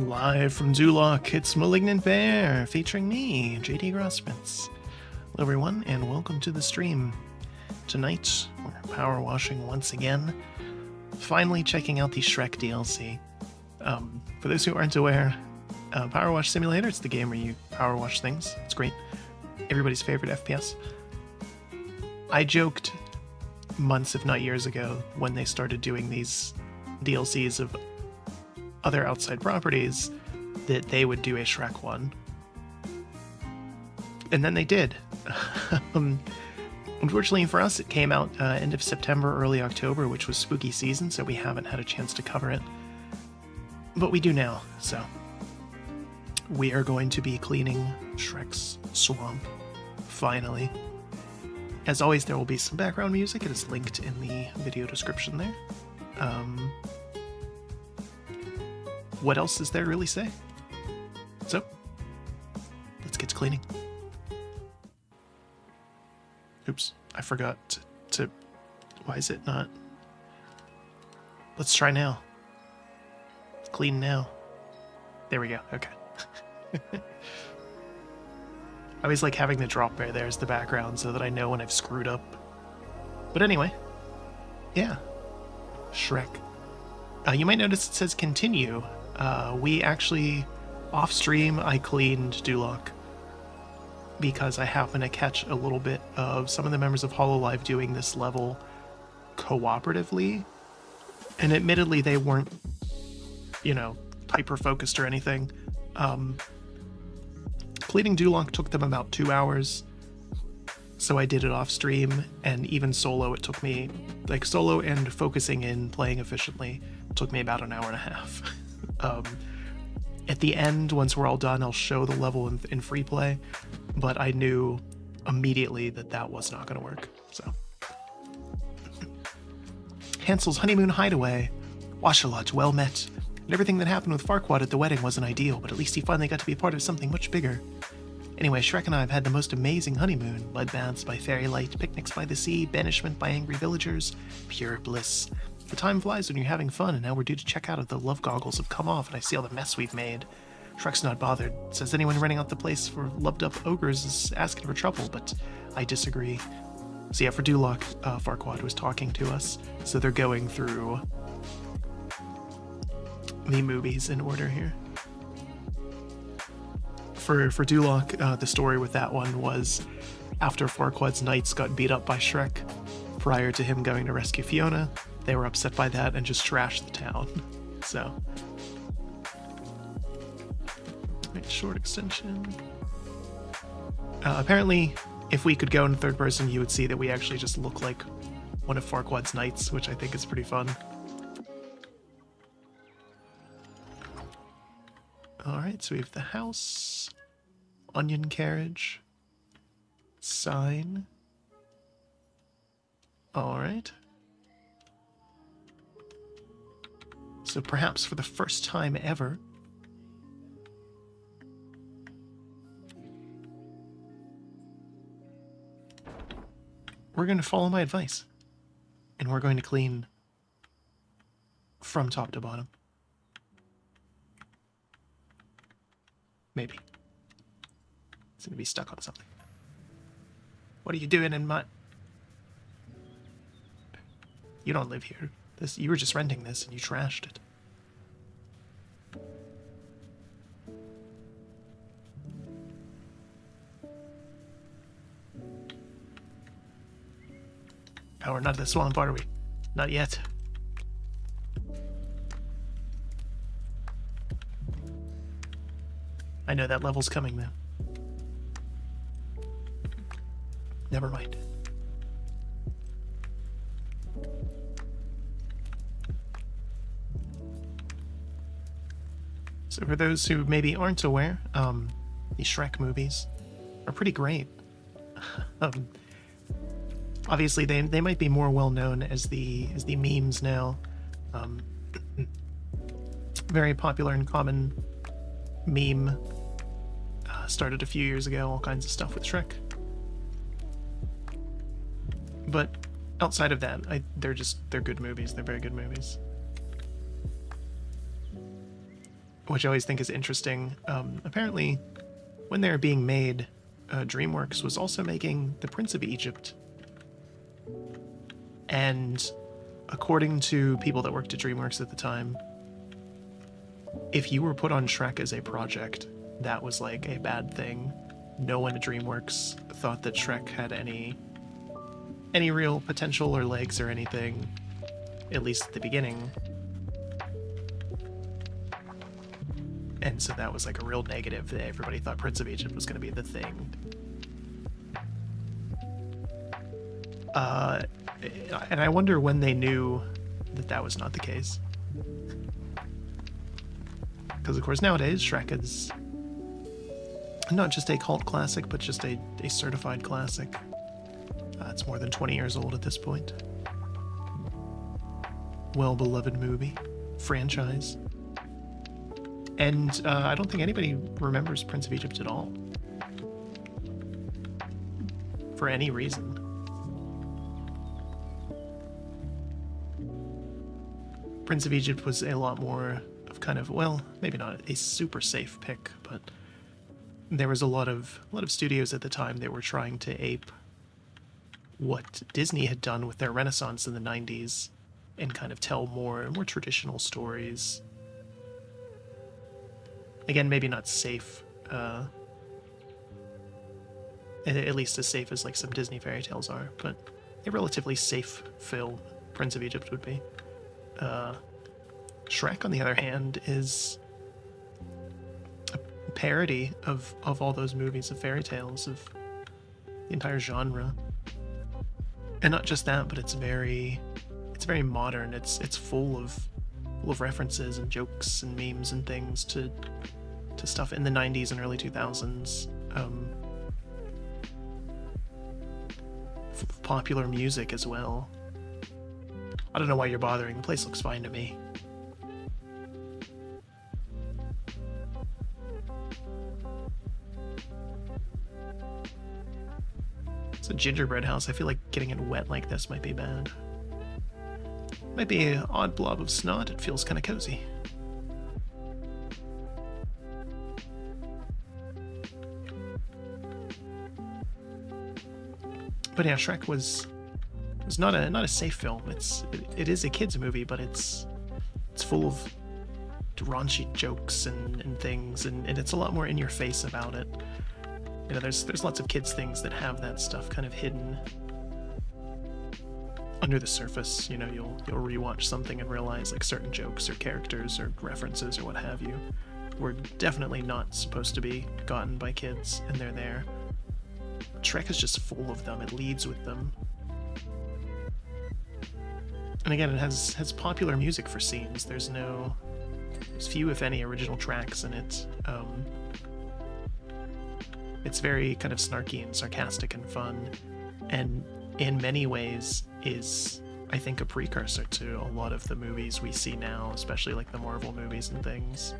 Live from Zoolock, it's Malignant Bear, featuring me, JD Grossmitz. Hello everyone, and welcome to the stream. Tonight, we're power washing once again, finally checking out the Shrek DLC. For those who aren't aware, Powerwash Simulator, it's the game where you power wash things. It's great. Everybody's favorite FPS. I joked months, if not years ago, when they started doing these DLCs of other outside properties, that they would do a Shrek one. And then they did. Unfortunately for us, it came out end of September, early October, which was spooky season, so we haven't had a chance to cover it. But we do now, so we are going to be cleaning Shrek's swamp, finally. As always, there will be some background music. It is linked in the video description there. What else is there to really say? So, let's get to cleaning. Oops, I forgot to why is it not? Let's try now. Clean now. There we go, okay. I always like having the drop bear there as the background so that I know when I've screwed up. But anyway, yeah, Shrek. You might notice it says continue. We actually, off stream, I cleaned Duloc because I happen to catch a little bit of some of the members of Hololive doing this level cooperatively. And admittedly, they weren't, you know, hyper-focused or anything. Cleaning Duloc took them about 2 hours, so I did it off stream, and even solo, it took me, like, solo and focusing in, playing efficiently, took me about an hour and a half. At the end, once we're all done, I'll show the level in free play, but I knew immediately that that was not going to work, so. Hansel's honeymoon hideaway. Washalot, well met. And everything that happened with Farquaad at the wedding wasn't ideal, but at least he finally got to be part of something much bigger. Anyway, Shrek and I have had the most amazing honeymoon. Bloodbaths by fairy light, picnics by the sea, banishment by angry villagers. Pure bliss. The time flies when you're having fun, and now we're due to check out if the love goggles have come off and I see all the mess we've made. Shrek's not bothered. Says anyone renting out the place for loved-up ogres is asking for trouble, but I disagree. So yeah, for Duloc, Farquaad was talking to us, so they're going through the movies in order here. For Duloc, the story with that one was after Farquaad's knights got beat up by Shrek prior to him going to rescue Fiona, they were upset by that and just trashed the town. So, short extension. Apparently, if we could go in third person, you would see that we actually just look like one of Farquaad's knights, which I think is pretty fun. Alright, so we have the house, onion carriage, sign. Alright. So perhaps for the first time ever, we're going to follow my advice, and we're going to clean from top to bottom. Maybe. It's going to be stuck on something. What are you doing in my... You don't live here. You were just renting this and you trashed it. Oh, we're not at the swamp, are we? Not yet. I know that level's coming now. Never mind. So for those who maybe aren't aware, the Shrek movies are pretty great. Obviously, they might be more well known as the memes now. Very popular and common meme. Started a few years ago, all kinds of stuff with Shrek. But outside of that, they're good movies. They're very good movies. which I always think is interesting. Apparently, when they were being made, DreamWorks was also making The Prince of Egypt. And according to people that worked at DreamWorks at the time, if you were put on Shrek as a project, that was like a bad thing. No one at DreamWorks thought that Shrek had any real potential or legs or anything, at least at the beginning. And so that was like a real negative. Everybody thought Prince of Egypt was going to be the thing. And I wonder when they knew that that was not the case. Because, of course, nowadays, Shrek is not just a cult classic, but just a certified classic. It's more than 20 years old at this point. Well-beloved movie, franchise. And I don't think anybody remembers Prince of Egypt at all. For any reason. Prince of Egypt was a lot more of kind of, well, maybe not a super safe pick, but there was a lot of studios at the time that were trying to ape what Disney had done with their Renaissance in the 90s and kind of tell more traditional stories. Again, maybe not safe, at least as safe as like some Disney fairy tales are, but a relatively safe film Prince of Egypt would be. Shrek, on the other hand, is a parody of all those movies of fairy tales, of the entire genre. And not just that, but it's very modern. It's full of references and jokes and memes and things to stuff in the 90s and early 2000s. Popular music as well. I don't know why you're bothering. The place looks fine to me. It's a gingerbread house. I feel like getting it wet like this might be bad. Might be an odd blob of snot. It feels kind of cozy. But yeah, Shrek was not a safe film. It is a kids movie, but it's full of raunchy jokes and things, and it's a lot more in your face about it. You know, there's lots of kids things that have that stuff kind of hidden under the surface. You know, you'll rewatch something and realize like certain jokes or characters or references or what have you were definitely not supposed to be gotten by kids, and they're there. Shrek is just full of them. It leads with them. And again, it has popular music for scenes. There's few, if any, original tracks in it. It's very kind of snarky and sarcastic and fun, and in many ways is, I think, a precursor to a lot of the movies we see now, especially like the Marvel movies and things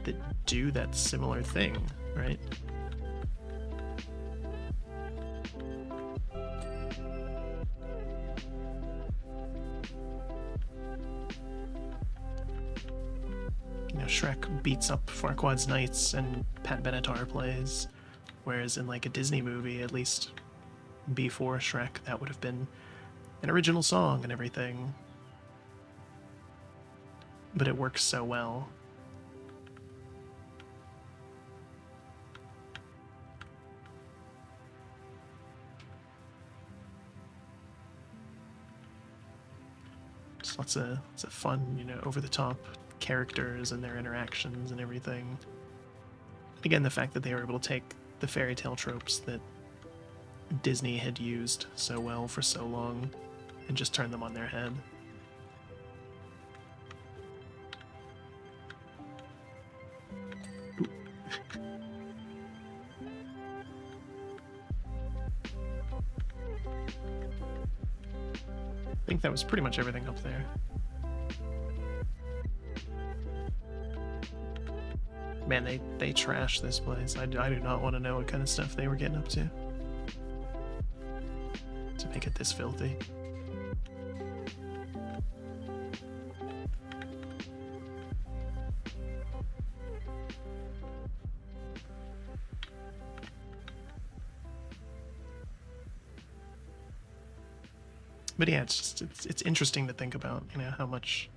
that do that similar thing, right? Shrek beats up Farquaad's knights and Pat Benatar plays, whereas in like a Disney movie, at least before Shrek, that would have been an original song and everything. But it works so well. Just lots of fun, you know, over the top characters and their interactions and everything. Again, the fact that they were able to take the fairy tale tropes that Disney had used so well for so long and just turn them on their head. I think that was pretty much everything up there. Man, they trashed this place. I do not want to know what kind of stuff they were getting up to make it this filthy. But yeah, it's interesting to think about, you know, how much.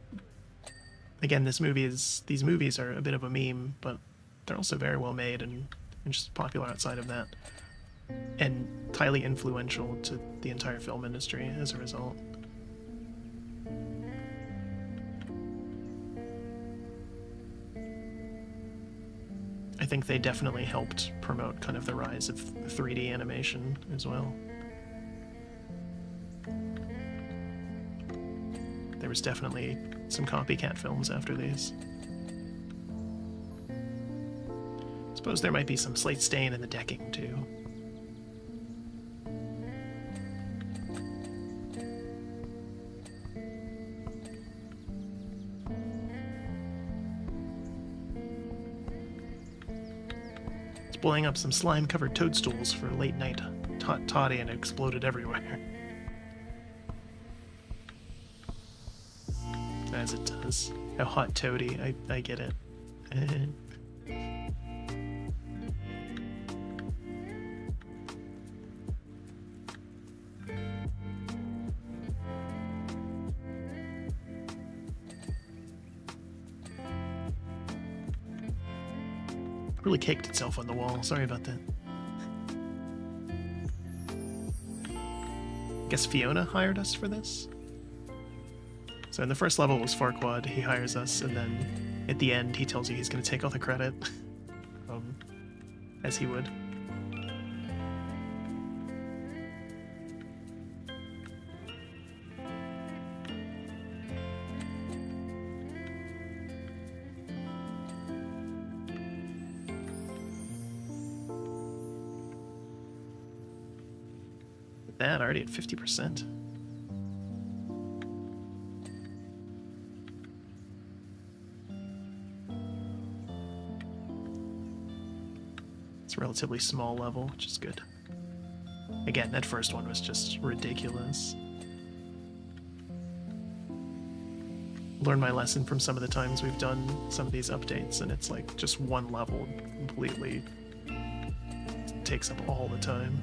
Again, these movies are a bit of a meme, but they're also very well made and just popular outside of that, and highly influential to the entire film industry as a result. I think they definitely helped promote kind of the rise of 3D animation as well. There was definitely some copycat films after these. I suppose there might be some slate stain in the decking too. It's blowing up some slime-covered toadstools for late night toddy, and it exploded everywhere. As it does. A hot toady, I get it. Really caked itself on the wall, sorry about that. Guess Fiona hired us for this? So in the first level was Farquaad, he hires us, and then at the end he tells you he's going to take all the credit, as he would. With that, already at 50%. It's a relatively small level, which is good. Again, that first one was just ridiculous. Learned my lesson from some of the times we've done some of these updates, and it's like just one level completely takes up all the time.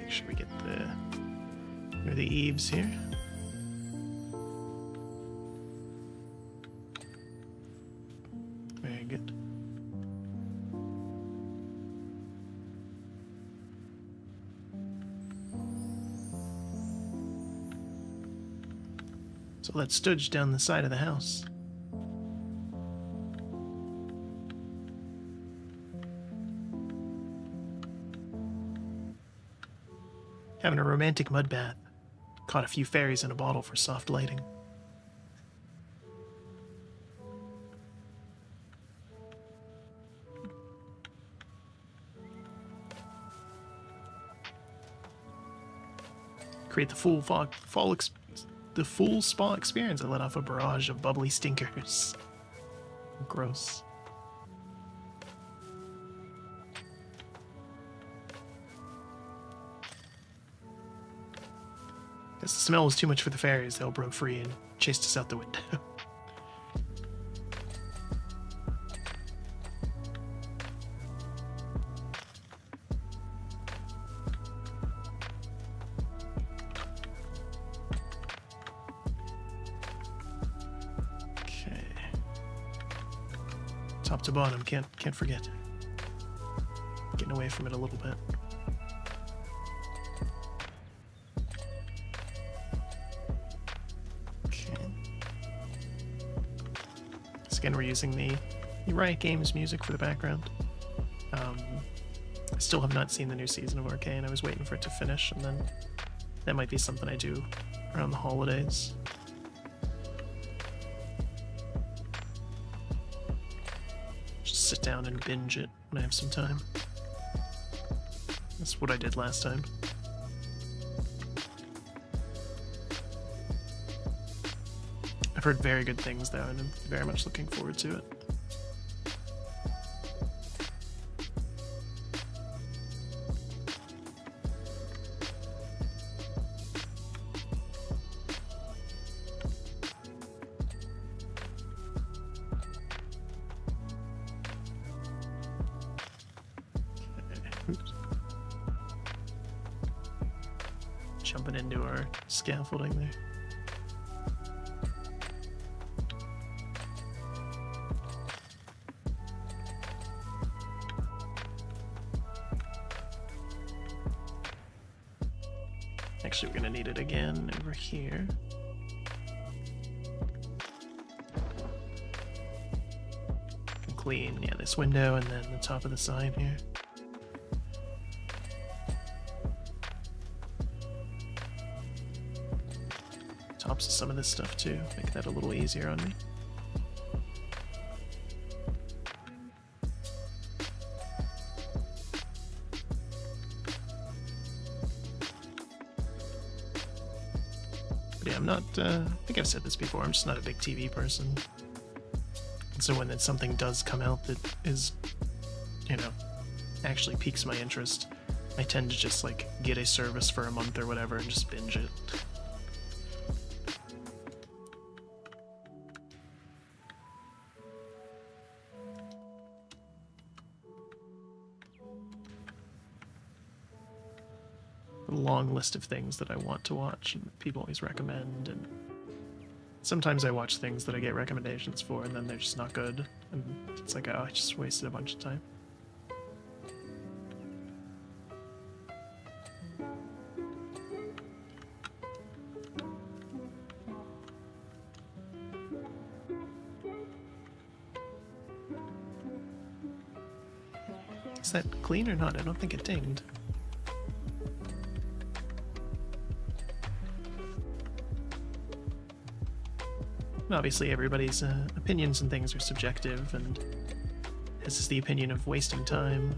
Should we get the eaves here? Very good. So let's stooge down the side of the house. Having a romantic mud bath. Caught a few fairies in a bottle for soft lighting. Create the full spa experience. I let off a barrage of bubbly stinkers. Gross. As the smell was too much for the fairies, they all broke free and chased us out the window. Okay. Top to bottom, can't forget. Getting away from it a little bit. Again, we're using the Riot Games music for the background. I still have not seen the new season of Arcane. I was waiting for it to finish, and then that might be something I do around the holidays. Just sit down and binge it when I have some time. That's what I did last time. I've heard very good things though, and I'm very much looking forward to it. Oops. Jumping into our scaffolding there. Actually, we're gonna need it again over here. Can clean, yeah, this window and then the top of the sign here. Tops of some of this stuff too, make that a little easier on me. Yeah, I'm not, I think I've said this before, I'm just not a big TV person. And so when something does come out that is, you know, actually piques my interest, I tend to just, like, get a service for a month or whatever and just binge it. Long list of things that I want to watch and people always recommend, and sometimes I watch things that I get recommendations for and then they're just not good, and it's like, oh, I just wasted a bunch of time. Is that clean or not? I don't think it dinged. Obviously, everybody's opinions and things are subjective, and this is the opinion of wasting time.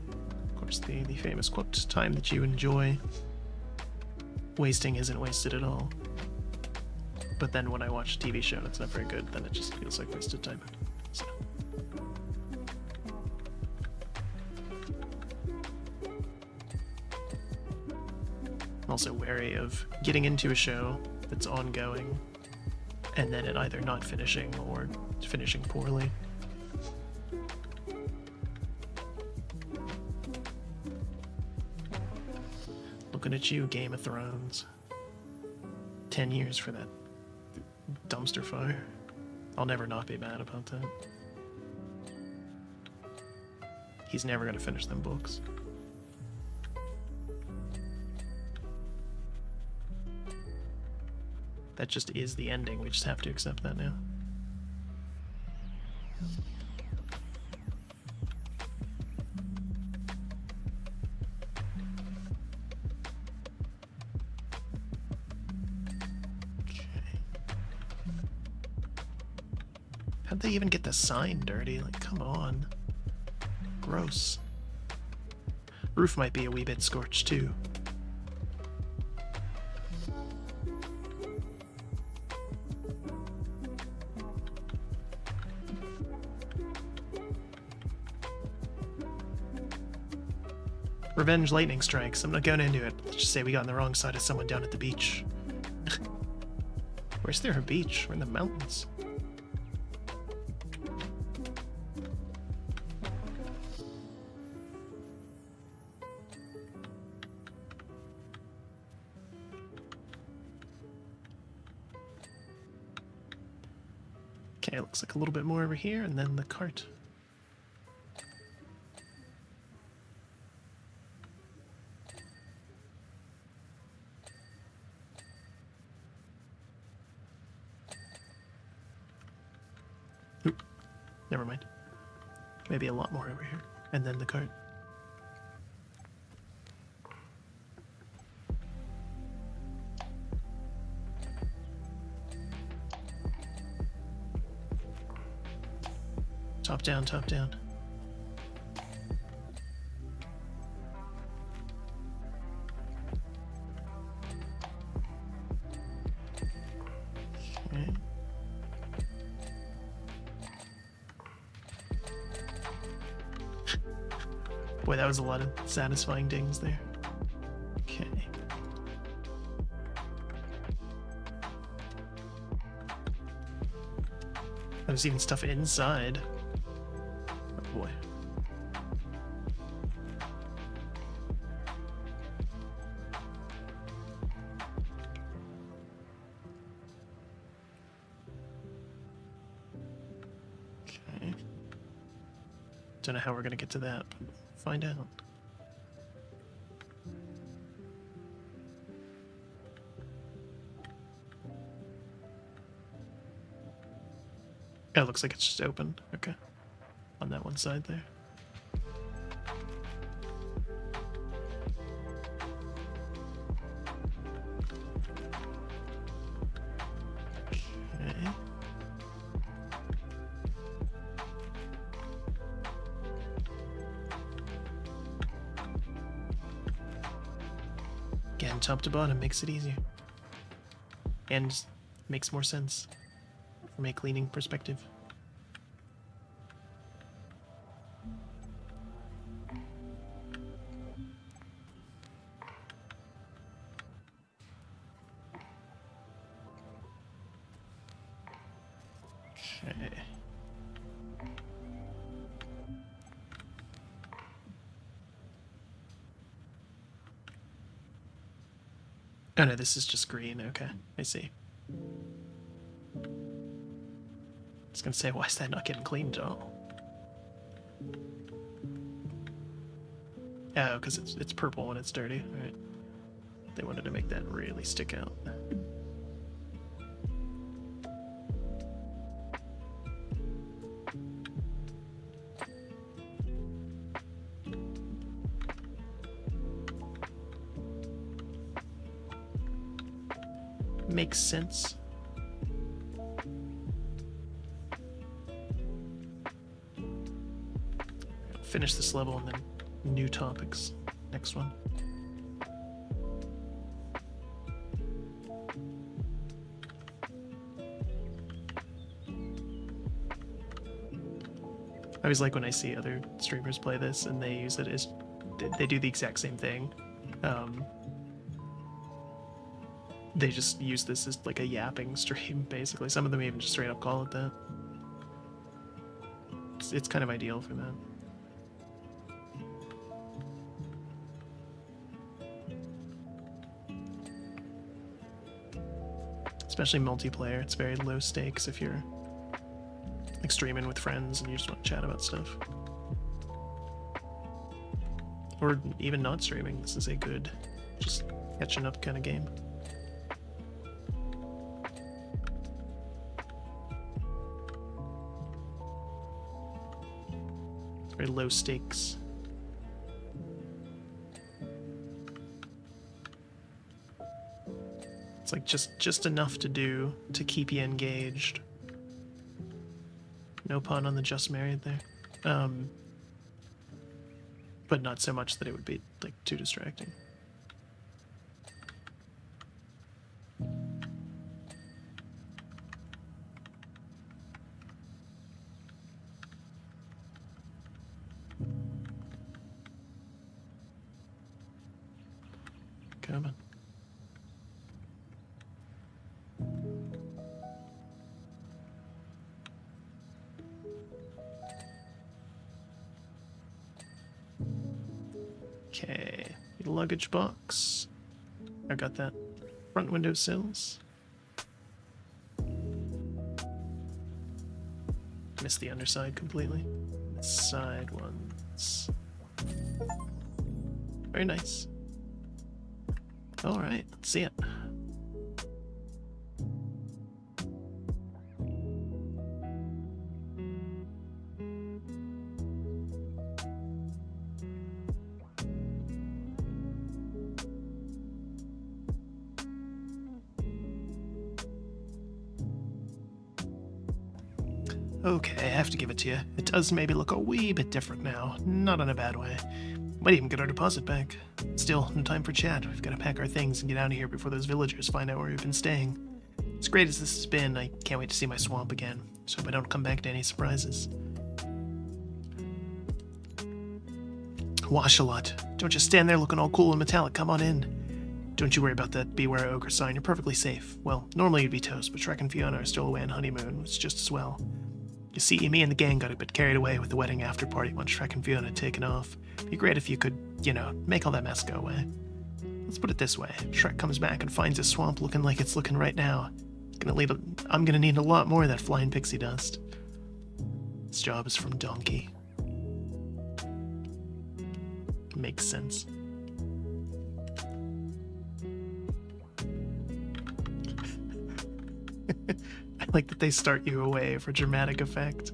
Of course, the famous quote, time that you enjoy, wasting isn't wasted at all. But then when I watch a TV show that's not very good, then it just feels like wasted time. So. I'm also wary of getting into a show that's ongoing and then it either not finishing or finishing poorly. Looking at you, Game of Thrones. 10 years for that dumpster fire. I'll never not be mad about that. He's never gonna finish them books. That just is the ending, we just have to accept that now. Okay. How'd they even get the sign dirty? Like, come on. Gross. Roof might be a wee bit scorched too. Revenge lightning strikes. I'm not going into it. Let's just say we got on the wrong side of someone down at the beach. Where's there a beach? We're in the mountains. Okay, looks like a little bit more over here, and then the cart. Oop, never mind. Maybe a lot more over here, and then the cart. Top down, top down. Okay. Boy, that was a lot of satisfying dings there. Okay. There's even stuff inside. Oh boy. Don't know how we're gonna get to that, but find out. Oh, it looks like it's just open. Okay. On that one side there. Okay. Again, top to bottom makes it easier. And makes more sense from a cleaning perspective. Okay. Oh no, this is just green. Okay, I see. I was gonna say, why is that not getting cleaned at all? Oh, because it's purple when it's dirty. All right. They wanted to make that really stick out. Makes sense. Finish this level and then new topics. Next one. I always like when I see other streamers play this and they use it as they do the exact same thing. They just use this as like a yapping stream, basically. Some of them even just straight up call it that. It's kind of ideal for that. Especially multiplayer, it's very low stakes if you're like streaming with friends and you just want to chat about stuff. Or even not streaming, this is a good, just catching up kind of game. Very low stakes. It's like just enough to do to keep you engaged. No pun on the just married there. But not so much that it would be like too distracting. Coming. Okay, luggage box. I got that. Front window sills. Missed the underside completely. Side ones. Very nice. Alright, let's see it. Okay, I have to give it to you. It does maybe look a wee bit different now. Not in a bad way. Might even get our deposit back. Still, no time for chat. We've got to pack our things and get out of here before those villagers find out where we've been staying. As great as this has been, I can't wait to see my swamp again. So hope I don't come back to any surprises. Wash a lot. Don't just stand there looking all cool and metallic. Come on in. Don't you worry about that beware ogre sign. You're perfectly safe. Well, normally you'd be toast, but Shrek and Fiona are still away on honeymoon. It's just as well. You see, me and the gang got a bit carried away with the wedding after party once Shrek and Fiona had taken off. It'd be great if you could, you know, make all that mess go away. Let's put it this way. Shrek comes back and finds his swamp looking like it's looking right now. I'm gonna need a lot more of that flying pixie dust. This job is from Donkey. makes sense. I like that they start you away for dramatic effect.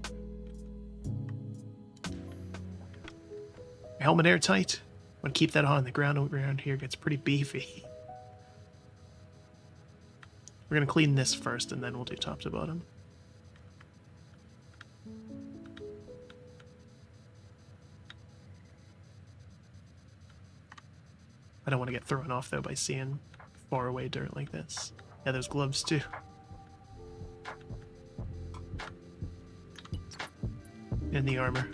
Helmet airtight. I'm gonna keep that on. The ground around here gets pretty beefy. We're gonna clean this first, and then we'll do top to bottom. I don't want to get thrown off, though, by seeing far away dirt like this. Yeah, there's gloves, too. And the armor.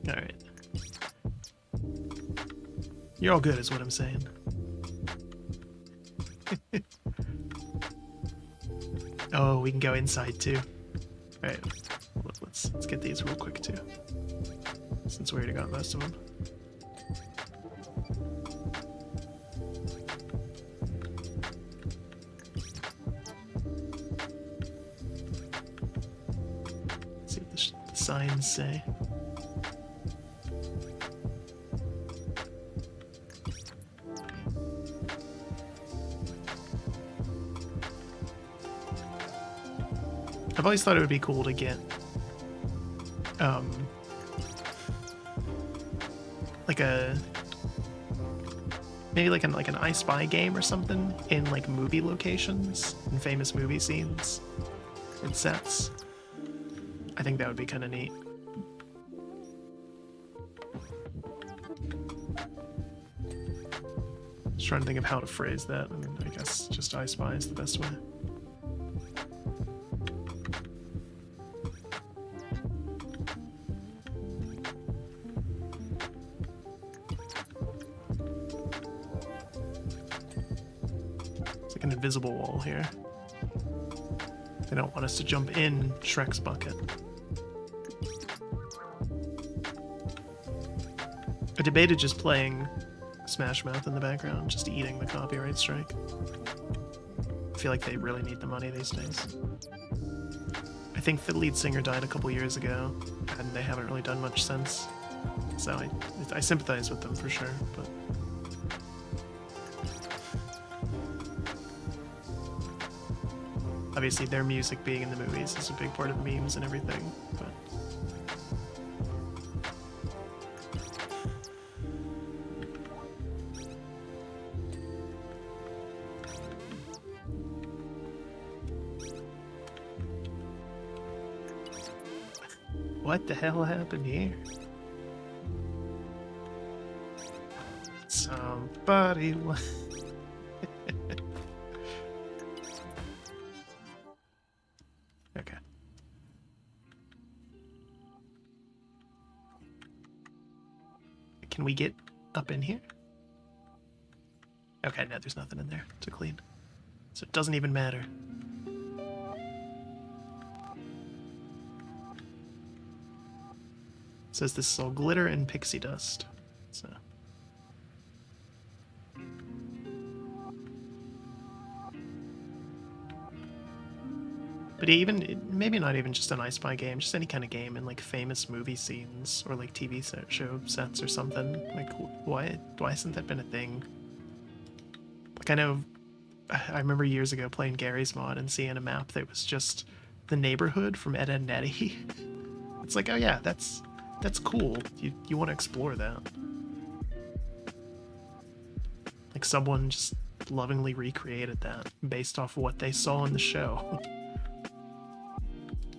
Alright. You're all good, is what I'm saying. Oh, we can go inside too. Alright, let's get these real quick too, since we already got most of them. Let's see what the signs say. I've always thought it would be cool to get, maybe like an I Spy game or something in like movie locations and famous movie scenes and sets. I think that would be kind of neat. Just trying to think of how to phrase that. I mean, I guess just I Spy is the best way. An invisible wall here. They don't want us to jump in Shrek's bucket. I debated just playing Smash Mouth in the background, just eating the copyright strike. I feel like they really need the money these days. I think the lead singer died a couple years ago, and they haven't really done much since. So I sympathize with them for sure, but obviously their music being in the movies is a big part of memes and everything, but what the hell happened here? Somebody okay. Can we get up in here? Okay, no, there's nothing in there to clean. So it doesn't even matter. It says this is all glitter and pixie dust. So but even, maybe not even just an I Spy game, just any kind of game in like famous movie scenes or like TV show sets or something. Like, why hasn't that been a thing? Like, I know, I remember years ago playing Gary's Mod and seeing a map that was just the neighborhood from Ed, Edd n Eddy. It's like, oh yeah, that's cool. You want to explore that. Like, someone just lovingly recreated that based off what they saw in the show.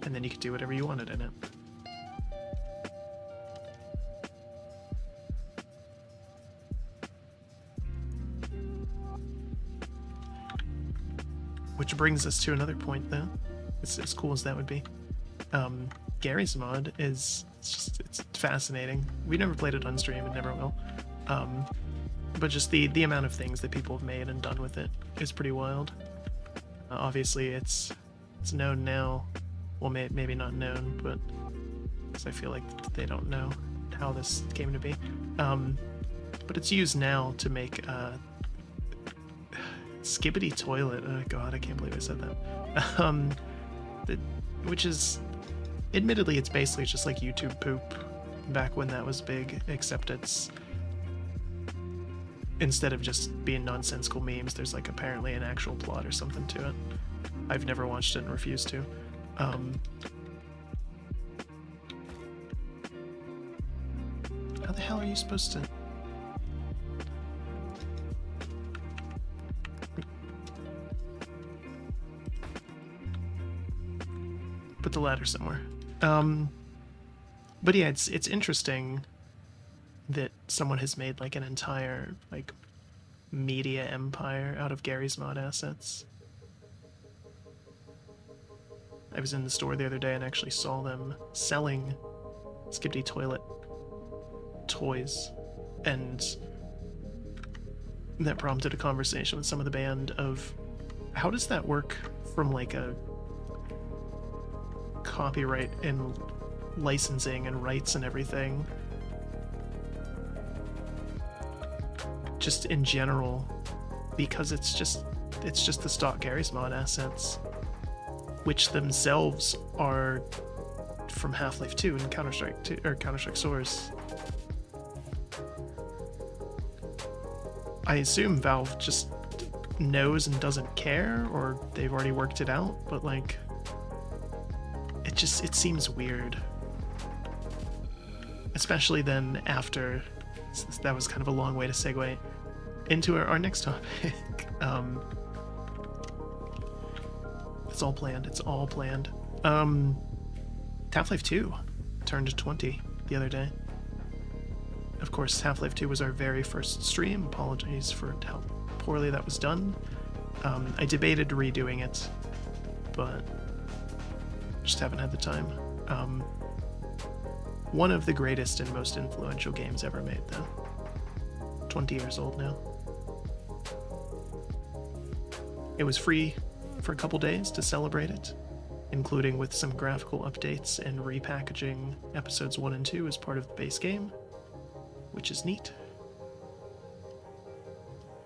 And then you could do whatever you wanted in it. Which brings us to another point, though. It's as cool as that would be. Gary's Mod is it's fascinating. We never played it on stream and never will. But just the amount of things that people have made and done with it is pretty wild. Obviously, it's known now. Well, maybe not known, but because I feel like they don't know how this came to be. But it's used now to make Skibbity Toilet. Oh god, I can't believe I said that. Which is, admittedly, it's basically just like YouTube poop back when that was big, except it's, instead of just being nonsensical memes, there's like apparently an actual plot or something to it. I've never watched it and refuse to. How the hell are you supposed to... Put the ladder somewhere. But yeah, it's interesting that someone has made like an entire like media empire out of Gary's mod assets. I was in the store the other day and actually saw them selling Skibbity Toilet toys, and that prompted a conversation with some of the band of how does that work from like a copyright and licensing and rights and everything, just in general, because it's just the stock Gary's mod assets, which themselves are from Half-Life 2 and Counter-Strike 2 or Counter-Strike Source. I assume Valve just knows and doesn't care, or they've already worked it out, but like it seems weird. Especially then after, that was kind of a long way to segue into our next topic. It's all planned. It's all planned. Half-Life 2 turned 20 the other day. Of course, Half-Life 2 was our very first stream. Apologies for how poorly that was done. I debated redoing it, but just haven't had the time. One of the greatest and most influential games ever made, though. 20 years old now. It was free for a couple days to celebrate it, including with some graphical updates and repackaging episodes 1 and 2 as part of the base game, which is neat.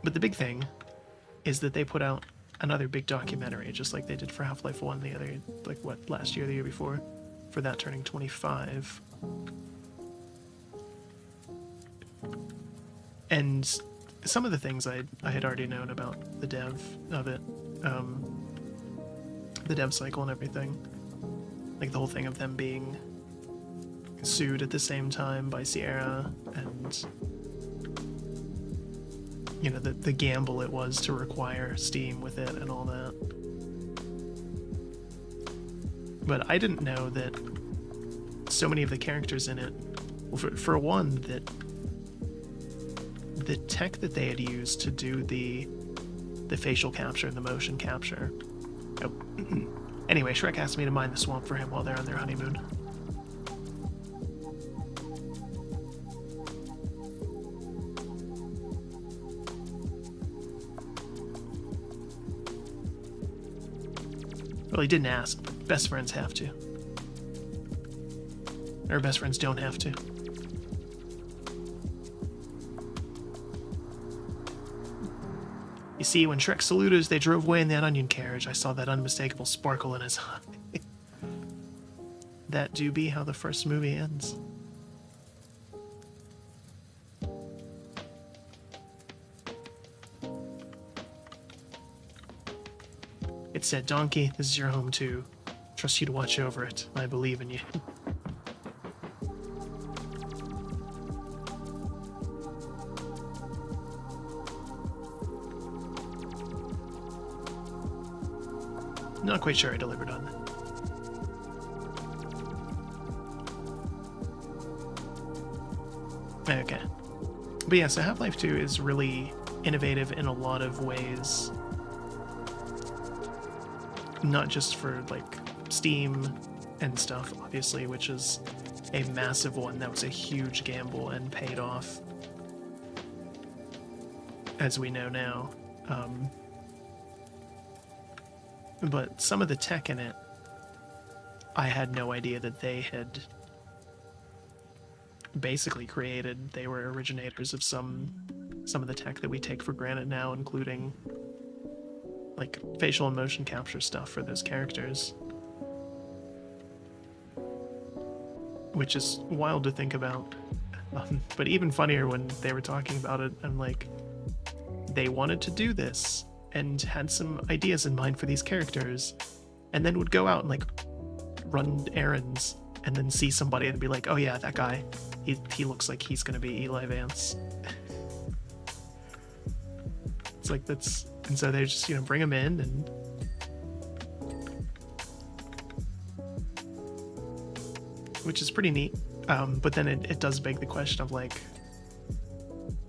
But the big thing is that they put out another big documentary, just like they did for Half-Life 1 the other, like what, last year, the year before, for that turning 25. And some of the things I had already known about the dev of it, the dev cycle and everything, like the whole thing of them being sued at the same time by Sierra, and you know, the gamble it was to require Steam with it and all that. But I didn't know that so many of the characters in it, well, for one, that the tech that they had used to do the facial capture and the motion capture. Oh. Anyway, Shrek asked me to mine the swamp for him while they're on their honeymoon. Well, he didn't ask, but best friends have to. Or best friends don't have to. You see, when Shrek saluted as they drove away in that onion carriage, I saw that unmistakable sparkle in his eye. That do be how the first movie ends. It said, Donkey, this is your home too. Trust you to watch over it. I believe in you. Not quite sure I delivered on that. Okay. But yeah, so Half-Life 2 is really innovative in a lot of ways. Not just for, like, Steam and stuff, obviously, which is a massive one. That was a huge gamble and paid off, as we know now. But some of the tech in it, I had no idea that they had basically created. They were originators of some of the tech that we take for granted now, including like facial and motion capture stuff for those characters. Which is wild to think about. But even funnier when they were talking about it, and like, they wanted to do this and had some ideas in mind for these characters, and then would go out and like run errands and then see somebody and be like, oh yeah, that guy, he looks like he's gonna be Eli Vance. It's like, that's, and so they just, you know, bring him in, and which is pretty neat. But then it does beg the question of like,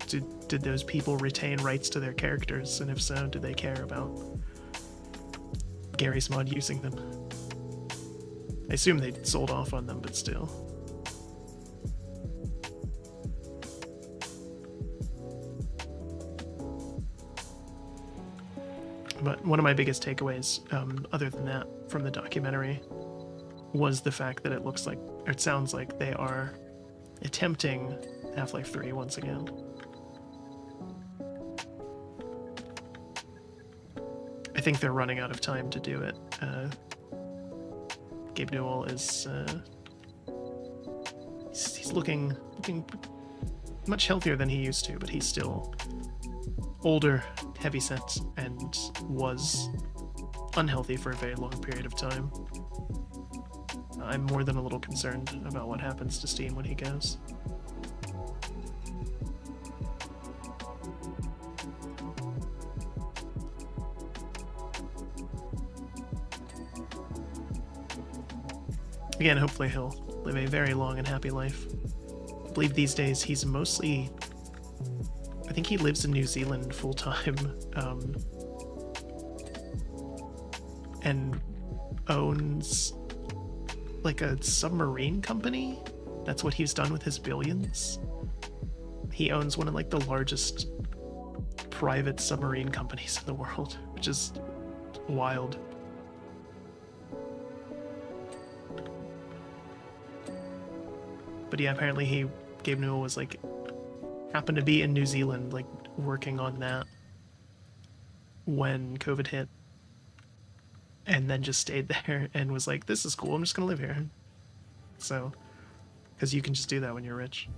did those people retain rights to their characters, and if so, do they care about Gary's Mod using them? I assume they sold off on them, but still. But one of my biggest takeaways, other than that, from the documentary, was the fact that it looks like, or it sounds like, they are attempting Half-Life 3 once again. I think they're running out of time to do it. Gabe Newell is he's looking much healthier than he used to, but he's still older, heavyset, and was unhealthy for a very long period of time. I'm more than a little concerned about what happens to Steam when he goes. Again, hopefully he'll live a very long and happy life. I believe these days he's mostly... I think he lives in New Zealand full-time, and owns like a submarine company. That's what he's done with his billions. He owns one of like the largest private submarine companies in the world, which is wild. But yeah, apparently Gabe Newell was like, happened to be in New Zealand, like working on that when COVID hit, and then just stayed there and was like, this is cool, I'm just gonna live here. So, because you can just do that when you're rich.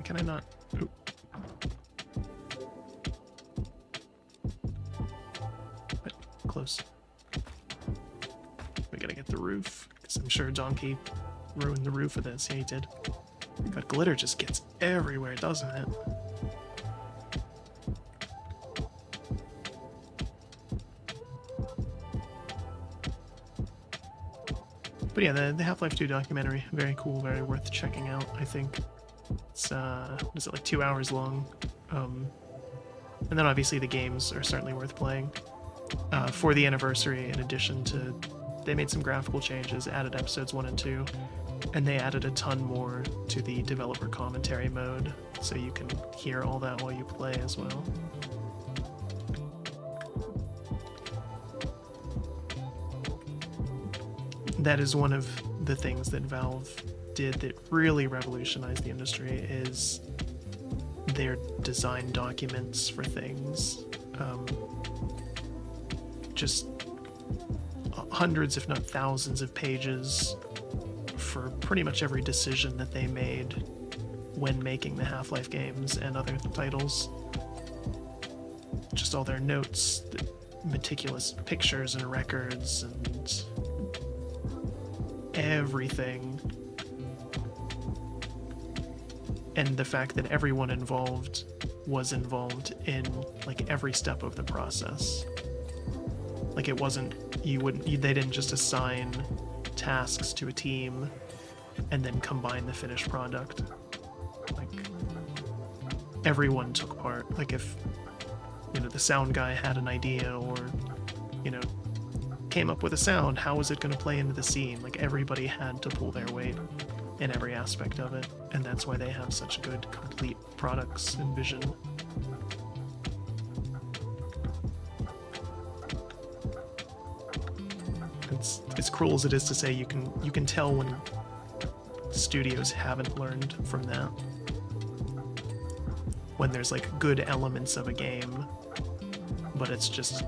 Can I not? Oop. But close. We gotta get the roof, because I'm sure Donkey ruined the roof of this. Yeah, he did. God, glitter just gets everywhere, doesn't it? But yeah, the Half-Life 2 documentary, very cool, very worth checking out, I think. It's, what is it, like 2 hours long? And then obviously the games are certainly worth playing. For the anniversary, in addition to, they made some graphical changes, added episodes 1 and 2, and they added a ton more to the developer commentary mode, so you can hear all that while you play as well. That is one of the things that Valve did that really revolutionized the industry, is their design documents for things. Just hundreds, if not thousands, of pages for pretty much every decision that they made when making the Half-Life games and other titles. Just all their notes, the meticulous pictures and records and everything. And the fact that everyone involved was involved in like every step of the process. Like, it wasn't, they didn't just assign tasks to a team and then combine the finished product. Like, everyone took part. Like, if, you know, the sound guy had an idea, or, you know, came up with a sound, how was it going to play into the scene? Like, everybody had to pull their weight in every aspect of it, and that's why they have such good, complete products and vision. it's as cruel as it is to say, you can tell when studios haven't learned from that. When there's like good elements of a game, but it's just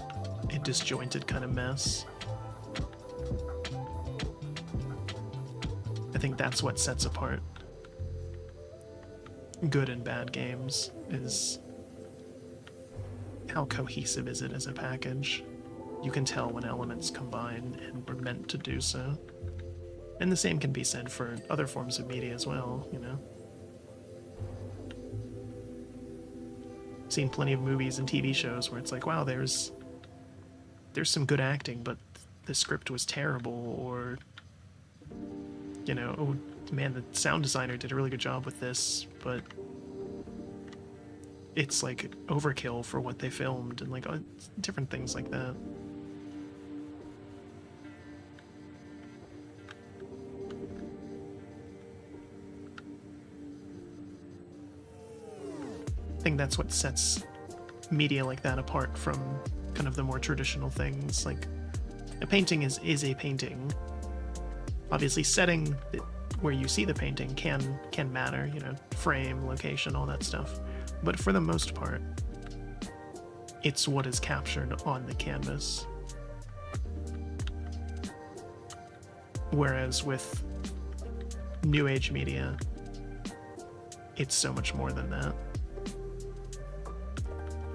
a disjointed kind of mess. I think that's what sets apart good and bad games, is how cohesive is it as a package. You can tell when elements combine and were meant to do so. And the same can be said for other forms of media as well, you know? Seen plenty of movies and TV shows where it's like, wow, there's some good acting, but the script was terrible, or, you know, oh man, the sound designer did a really good job with this, but it's like overkill for what they filmed, and like different things like that. I think that's what sets media like that apart from kind of the more traditional things. Like, a painting is a painting. Obviously, setting where you see the painting can matter, you know, frame, location, all that stuff. But for the most part, it's what is captured on the canvas. Whereas with new age media, it's so much more than that.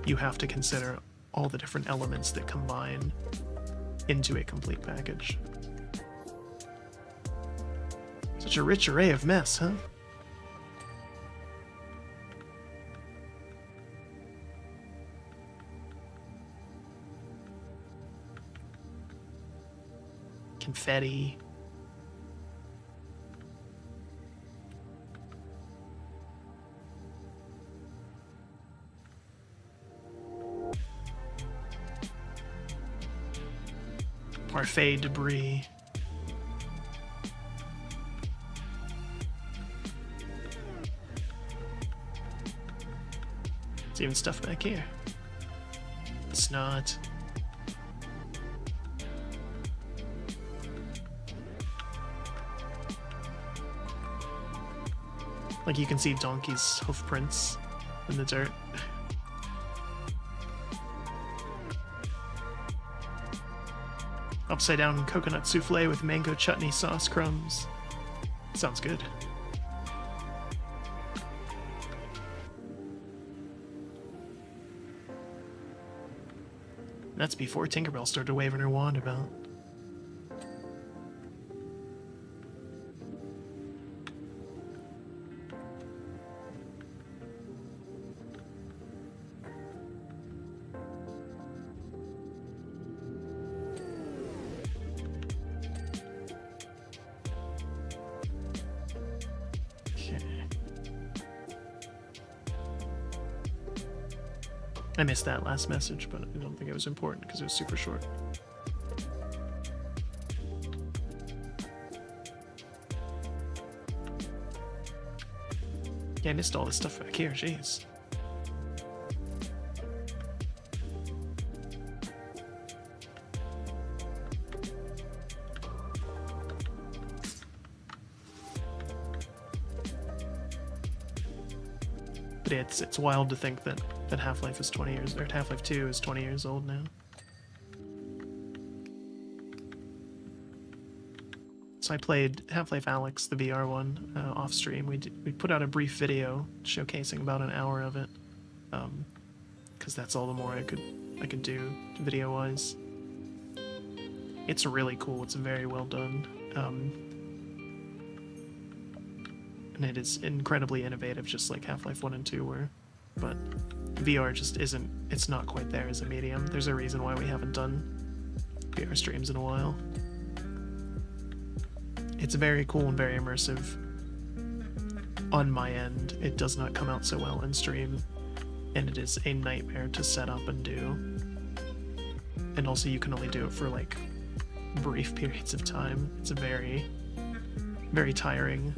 You have to consider all the different elements that combine into a complete package. Such a rich array of mess, huh? Confetti. Parfait debris. There's even stuff back here. Snot. Like, you can see Donkey's hoof prints in the dirt. Upside down coconut souffle with mango chutney sauce crumbs. Sounds good. That's before Tinkerbell started waving her wand about. I missed that last message, but I don't think it was important because it was super short. Yeah, I missed all this stuff back here, jeez. But it's wild to think that Half-Life is 20 years, or Half-Life 2 is 20 years old now. So I played Half-Life Alyx, the VR one, off stream. We put out a brief video showcasing about an hour of it, because that's all the more I could do video wise. It's really cool. It's very well done. And it is incredibly innovative, just like Half-Life 1 and 2 were. But VR just isn't, it's not quite there as a medium. There's a reason why we haven't done VR streams in a while. It's very cool and very immersive. On my end, it does not come out so well in stream, and it is a nightmare to set up and do. And also you can only do it for like brief periods of time. It's a very, very tiring.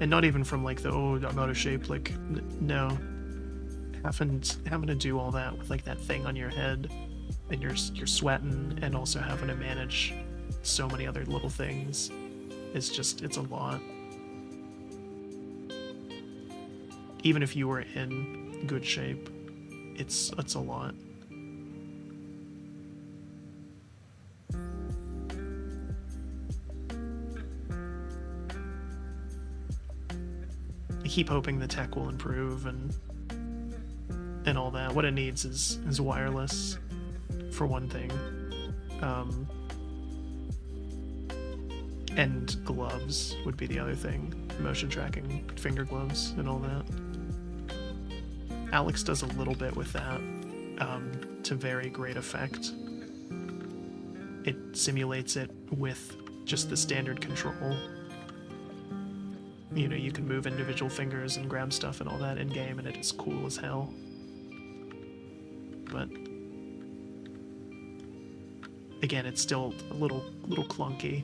And not even from like the, oh, I'm out of shape, like, no. Having to do all that with like that thing on your head, and you're sweating, and also having to manage so many other little things. It's a lot. Even if you were in good shape, it's a lot. I keep hoping the tech will improve and all that. What it needs is wireless, for one thing. And gloves would be the other thing. Motion tracking, finger gloves, and all that. Alex does a little bit with that, to very great effect. It simulates it with just the standard control. You know, you can move individual fingers and grab stuff and all that in-game, and it is cool as hell. But again, it's still a little clunky.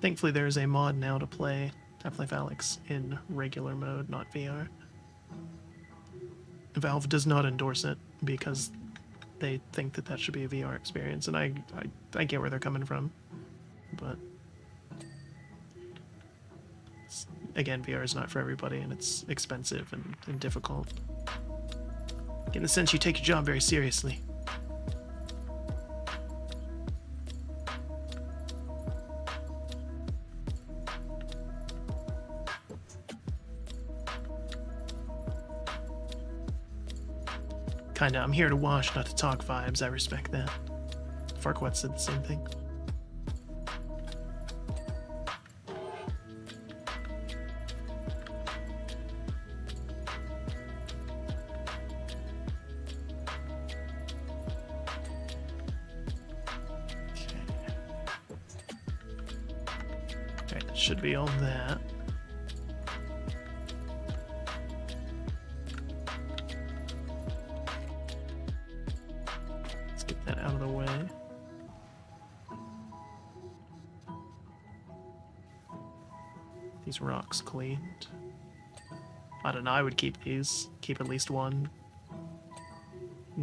Thankfully, there's a mod now to play Half-Life Alyx in regular mode, not VR. Valve does not endorse it because they think that should be a VR experience, and I get where they're coming from, but again, VR is not for everybody, and it's expensive and difficult. In the sense, you take your job very seriously. Kinda, I'm here to watch, not to talk vibes. I respect that. Farquaad said the same thing. Okay. Alright, that should be all that. Out of the way. These rocks cleaned. I don't know, I would keep these. Keep at least one.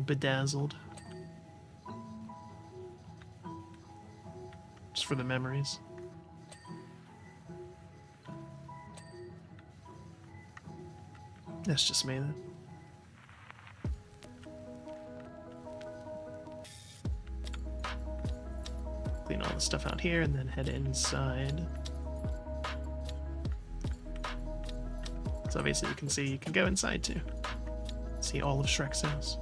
Bedazzled. Just for the memories. That's just me then. Clean all the stuff out here and then head inside. So obviously you can go inside too. See all of Shrek's house.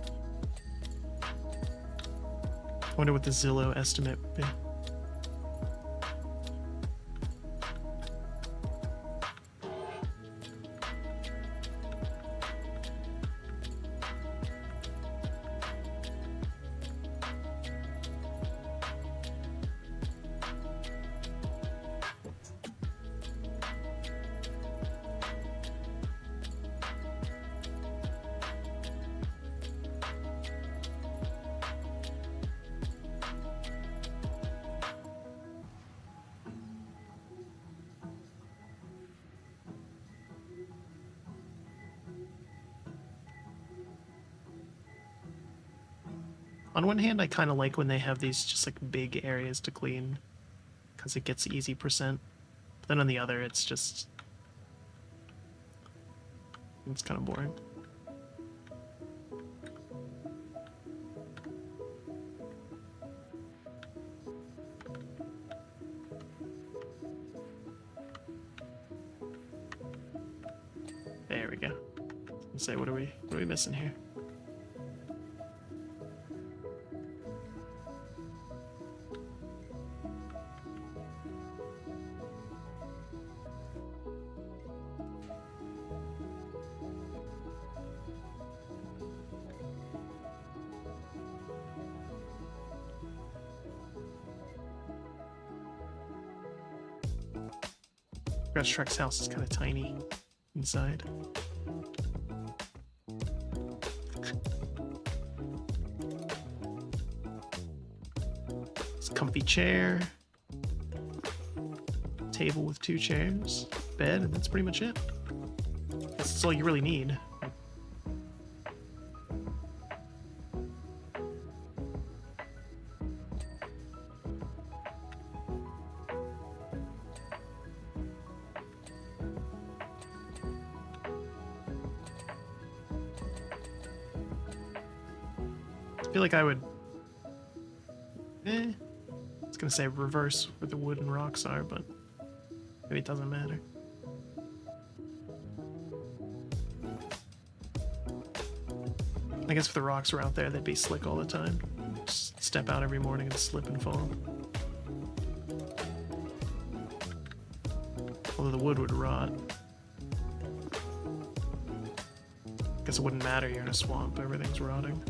I wonder what the Zillow estimate would be. On one hand, I kind of like when they have these just like big areas to clean, because it gets easy percent. But then on the other, it's just... it's kind of boring. There we go. Let's say, what are we missing here? Shrek's house is kind of tiny inside. It's a comfy chair. table with 2 chairs, bed, and that's pretty much it. That's all you really need. I feel like I would... I was gonna say reverse where the wood and rocks are, but maybe it doesn't matter. I guess if the rocks were out there, they'd be slick all the time. Just step out every morning and slip and fall. Although the wood would rot. Guess it wouldn't matter, you're in a swamp, everything's rotting.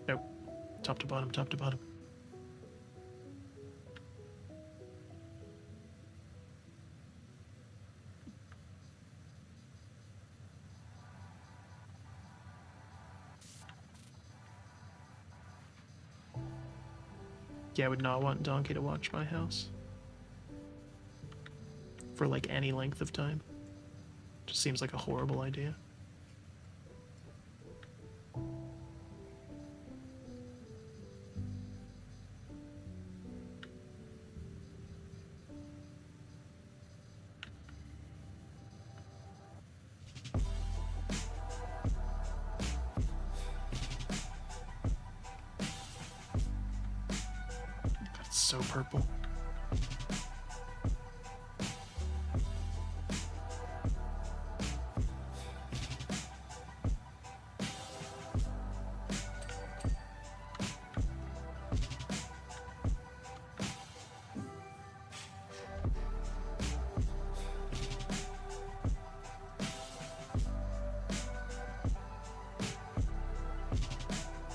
Nope. Top to bottom, top to bottom. Yeah, I would not want Donkey to watch my house. For like any length of time. Just seems like a horrible idea. So purple.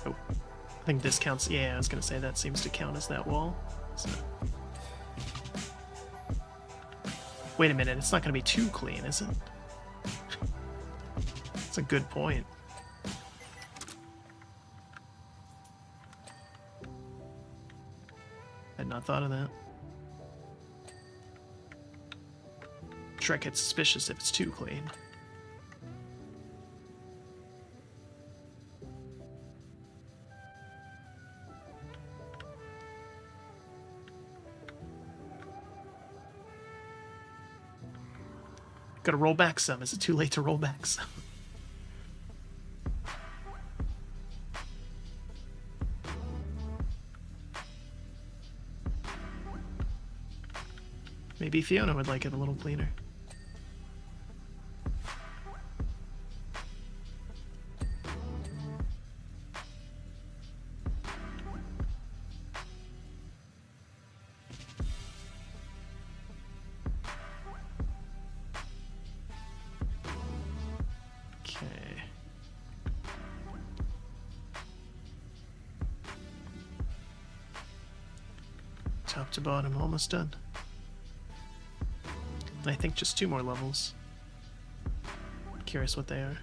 Oh, I think this counts. Yeah, I was gonna say that seems to count as that wall. So. Wait a minute, it's not going to be too clean, is it? That's a good point. Had not thought of that. Shrek gets suspicious if it's too clean. Gotta roll back some. Is it too late to roll back some? Maybe Fiona would like it a little cleaner. Top to bottom, almost done. And I think just 2 more levels. Curious what they are.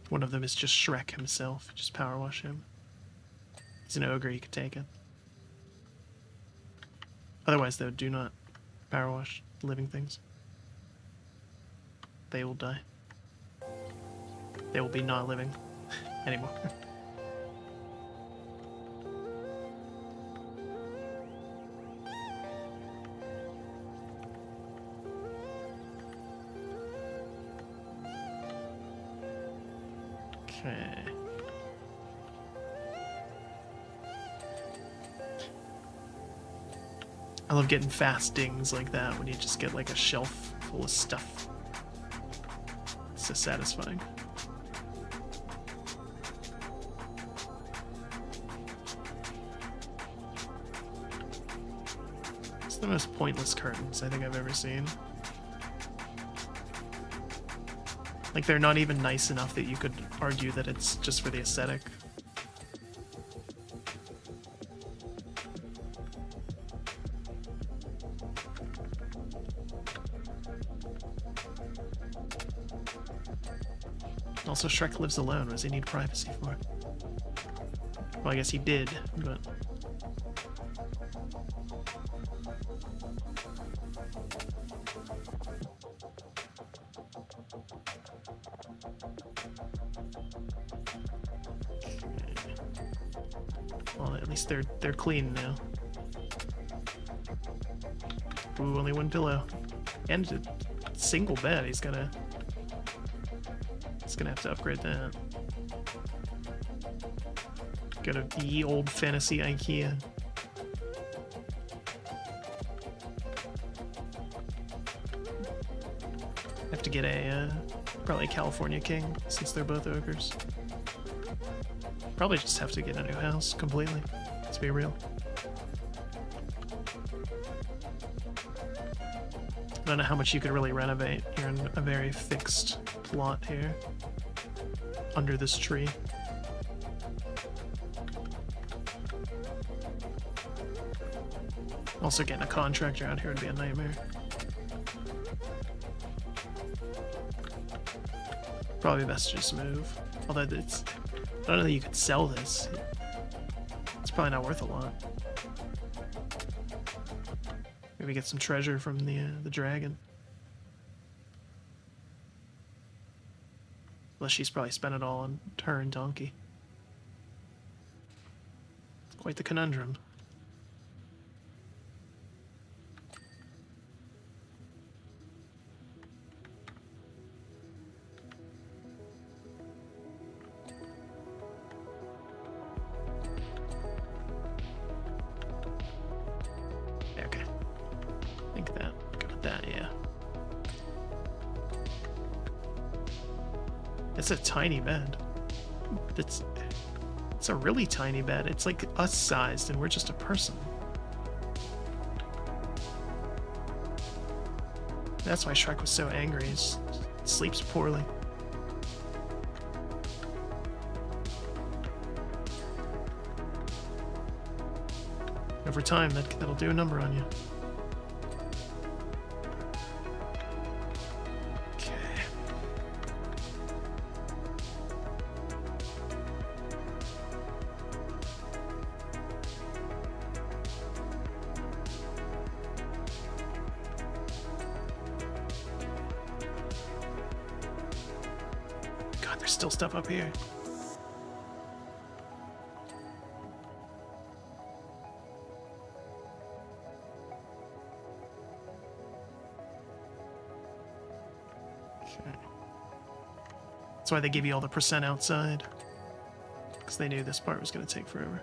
One of them is just Shrek himself. Just power wash him. He's an ogre, you can take it. Otherwise, though, do not power wash living things. They will die. They will be not living anymore. Okay. I love getting fast dings like that when you just get like a shelf full of stuff. It's so satisfying. It's the most pointless curtains I think I've ever seen. Like, they're not even nice enough that you could argue that it's just for the aesthetic. Also, Shrek lives alone. What does he need privacy for? Well, I guess he did, but... Well, at least they're clean now. Ooh, only one pillow. And a single bed. He's gonna have to upgrade that. Go to the old fantasy IKEA. Have to get a probably a California King since they're both ogres. Probably just have to get a new house completely. Let's be real. I don't know how much you could really renovate. You're in a very fixed plot here. Under this tree. Also, getting a contractor out here would be a nightmare. Probably best to just move. Although it's... I don't know that you could sell this. It's probably not worth a lot. Maybe get some treasure from the dragon. Unless she's probably spent it all on her and Donkey. It's quite the conundrum. Okay. I think that. Go with that, yeah. It's a tiny bed. It's a really tiny bed. It's like us sized and we're just a person. That's why Shrek was so angry. He sleeps poorly. Over time, that'll do a number on you. There's still stuff up here. Okay. That's why they give you all the percent outside. Because they knew this part was going to take forever.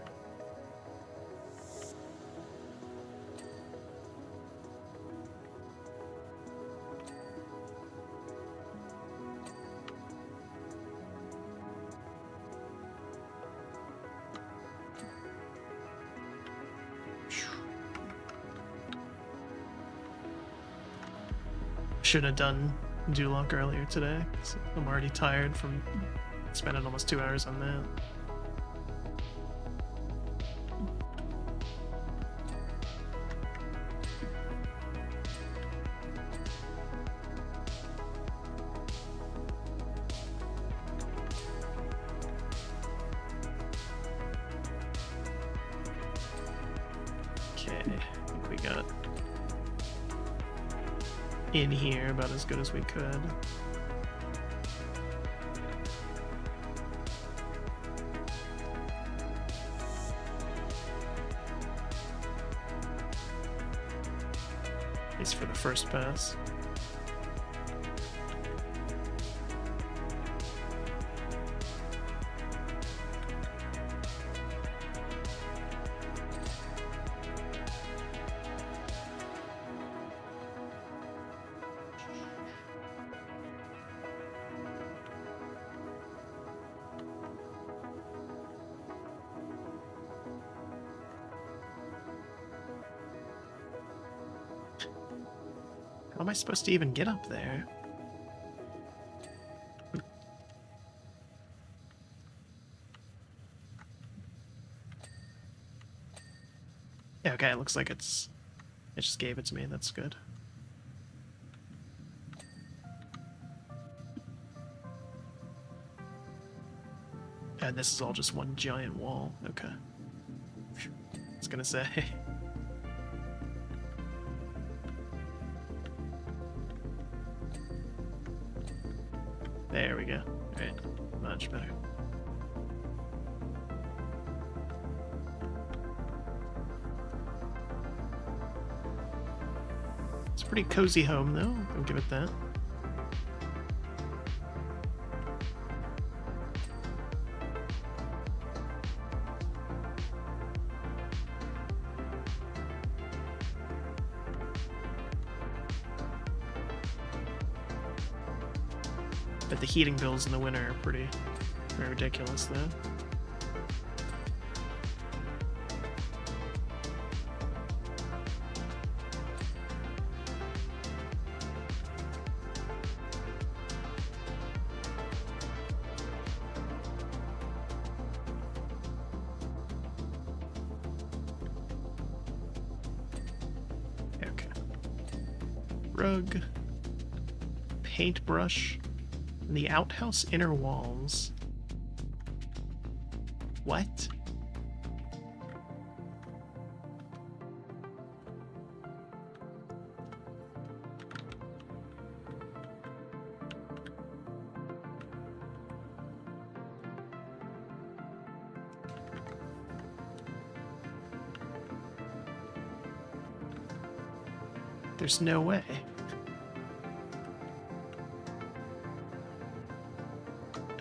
Should have done Duloc earlier today. I'm already tired from spending almost 2 hours on that. Okay, I think we got in here about as good as we could. At least for the first pass. How am I supposed to even get up there? Yeah, okay, it looks like it just gave it to me. That's good. And this is all just one giant wall. Okay. I was gonna say. There we go. Alright, much better. It's a pretty cozy home, though. I'll give it that. But the heating bills in the winter are pretty ridiculous, though. Okay. Rug. Paintbrush. The outhouse inner walls. What? There's no way.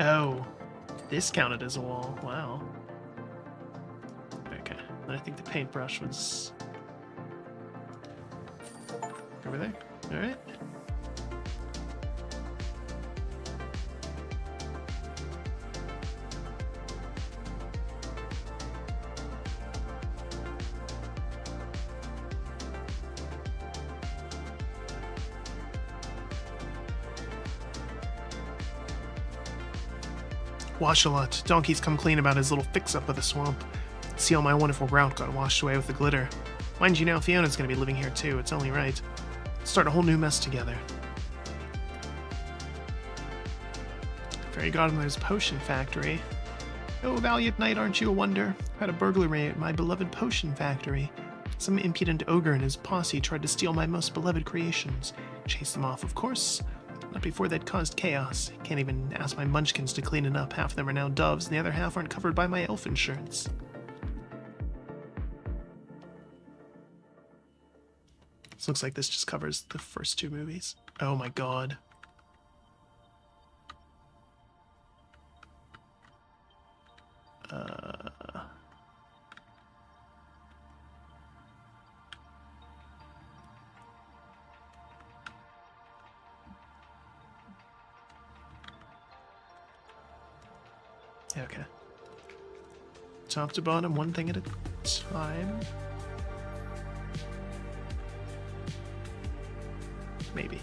Oh, this counted as a wall. Wow. Okay, and I think the paintbrush was over there. All right. Wash-a-lot. Donkey's come clean about his little fix-up of the swamp. See, all my wonderful route got washed away with the glitter. Mind you now, Fiona's gonna be living here too. It's only right. Start a whole new mess together. Fairy Godmother's potion factory. Oh, valiant knight, aren't you a wonder? Had a burglary at my beloved potion factory. Some impudent ogre and his posse tried to steal my most beloved creations. Chased them off, of course. Not before they'd caused chaos. Can't even ask my munchkins to clean it up. Half of them are now doves, and the other half aren't covered by my elf insurance. This looks like this just covers the first two movies. Oh my god. Okay. Top to bottom, one thing at a time. Maybe.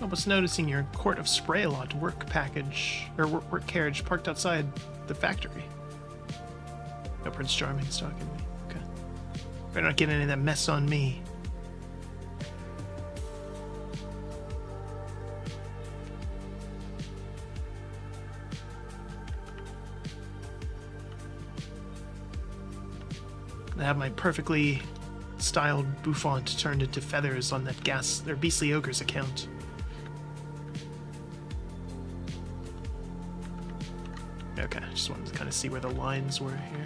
I was noticing your Court of Spray-a-Lot work package, or work carriage parked outside the factory. No, Prince Charming's talking to me. Okay. Better not get any of that mess on me. I have my perfectly styled bouffant turned into feathers on that their beastly ogre's account. Okay, I just wanted to kind of see where the lines were here.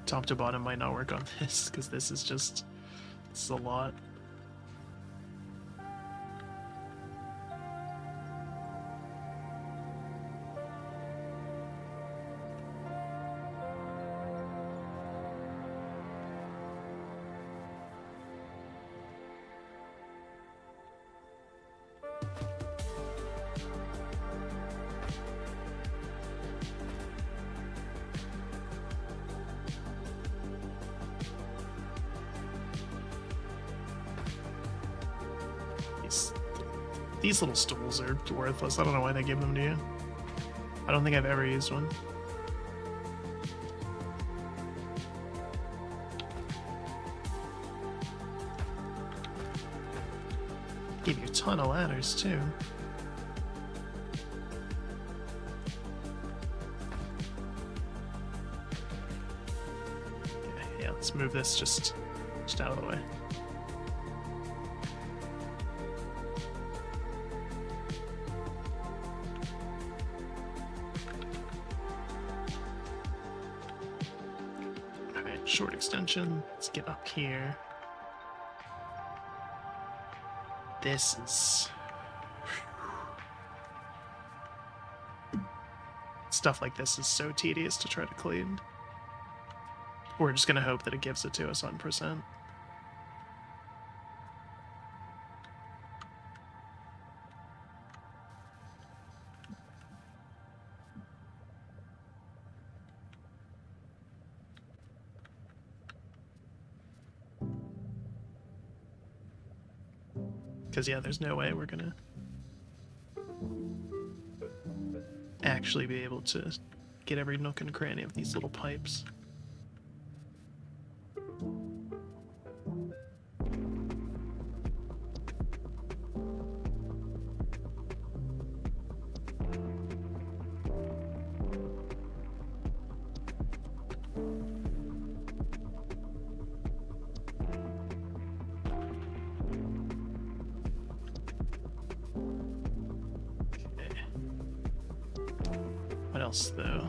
Top to bottom might not work on this, because this is a lot. These little stools are worthless. I don't know why they give them to you. I don't think I've ever used one. Give you a ton of ladders, too. Okay, yeah, let's move this just out of the way. Alright, short extension. Let's get up here. This is... Stuff like this is so tedious to try to clean. We're just gonna hope that it gives it to us on percent. Because, yeah, there's no way we're gonna actually be able to get every nook and cranny of these little pipes. What else, though?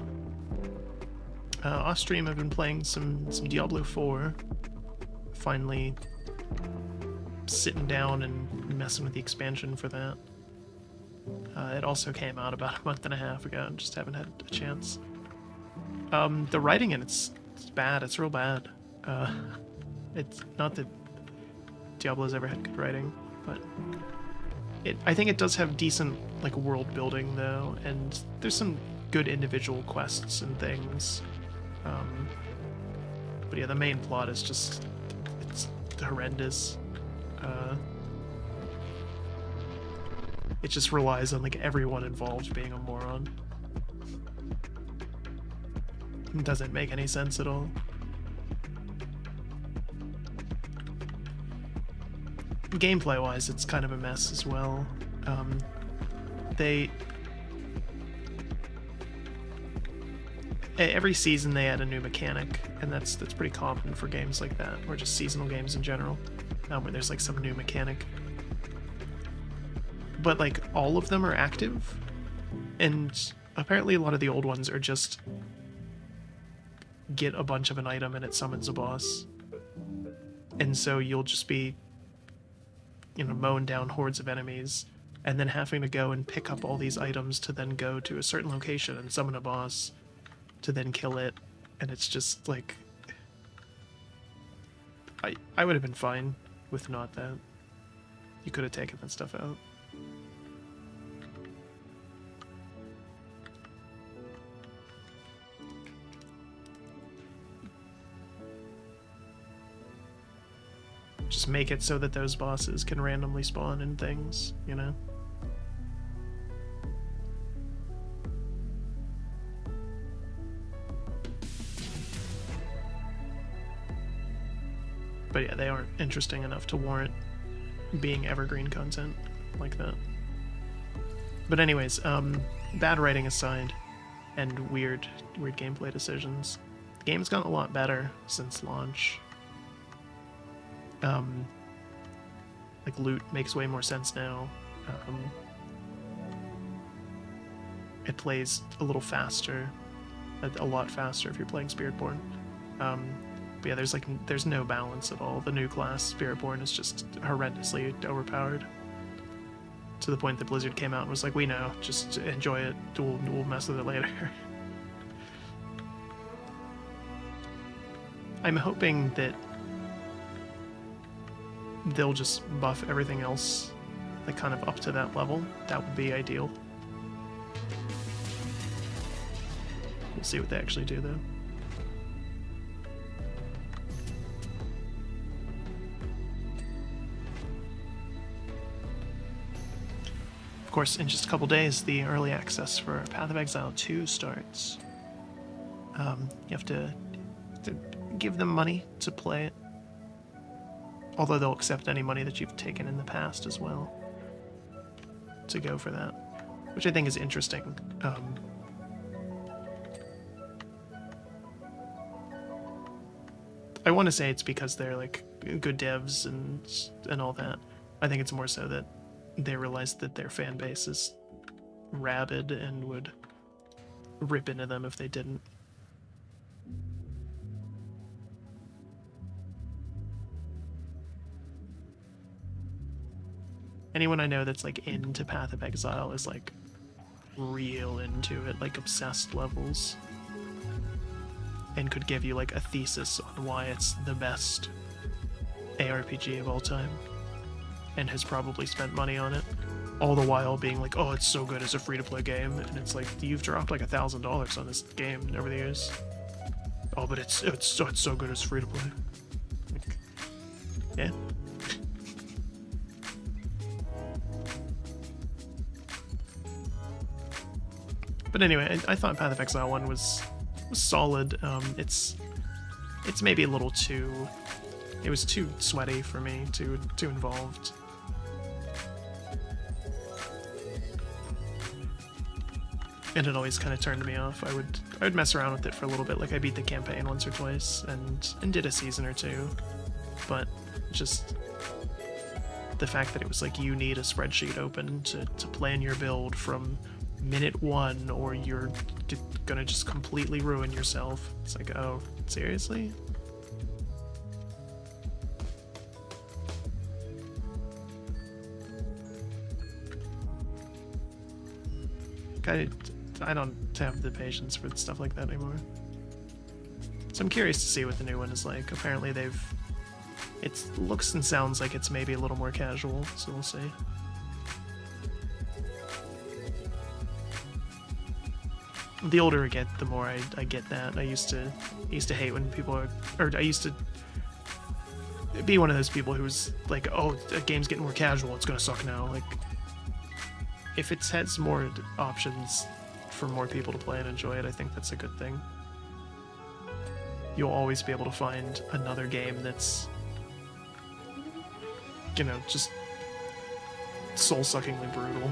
Off stream, I've been playing some Diablo 4. Finally sitting down and messing with the expansion for that. It also came out about a month and a half ago, and just haven't had a chance. The writing in it's bad. It's real bad. It's not that Diablo's ever had good writing, but I think it does have decent like world building though, and there's some good individual quests and things. But yeah, the main plot is just it's horrendous. It just relies on like everyone involved being a moron. It doesn't make any sense at all. Gameplay wise, it's kind of a mess as well. Every season they add a new mechanic, and that's pretty common for games like that, or just seasonal games in general, where there's like some new mechanic. But like all of them are active, and apparently a lot of the old ones are just get a bunch of an item and it summons a boss, and so you'll just be, you know, mowing down hordes of enemies, and then having to go and pick up all these items to then go to a certain location and summon a boss to then kill it, and it's just like I would have been fine with not that. You could have taken that stuff out. Just make it so that those bosses can randomly spawn in things, you know? But yeah, they aren't interesting enough to warrant being evergreen content like that. But anyways, bad writing aside, and weird gameplay decisions, the game's gotten a lot better since launch. Like loot makes way more sense now. It plays a little faster, a lot faster if you're playing Spiritborn. But yeah, there's no balance at all. The new class, Spiritborn, is just horrendously overpowered. To the point that Blizzard came out and was like, we know, just enjoy it, we'll mess with it later. I'm hoping that they'll just buff everything else like kind of up to that level. That would be ideal. We'll see what they actually do though. Of course, in just a couple days, the early access for Path of Exile 2 starts. You have to give them money to play it. Although they'll accept any money that you've taken in the past as well. to go for that, which I think is interesting. I want to say it's because they're like good devs and all that. I think it's more so that they realized that their fan base is rabid and would rip into them if they didn't. Anyone I know that's like into Path of Exile is like real into it, like obsessed levels, and could give you like a thesis on why it's the best ARPG of all time, and has probably spent money on it, all the while being like, oh, it's so good as a free-to-play game, and it's like, you've dropped like $1,000 on this game over the years. Oh, but it's so good as free-to-play. Like, yeah. But anyway, I thought Path of Exile 1 was solid. It's maybe a little too... It was too sweaty for me, too involved. And it always kind of turned me off. I would mess around with it for a little bit, like I beat the campaign once or twice and did a season or two. But just the fact that it was like you need a spreadsheet open to plan your build from minute one, or you're gonna just completely ruin yourself. It's like, oh, seriously? I don't have the patience for stuff like that anymore. So I'm curious to see what the new one is like. Apparently it looks and sounds like it's maybe a little more casual, so we'll see. The older I get, the more I get that. I used to hate when people I used to be one of those people who was like, oh, a game's getting more casual, it's gonna suck now. Like, if it has more options for more people to play and enjoy it, I think that's a good thing. You'll always be able to find another game that's, you know, just soul-suckingly brutal.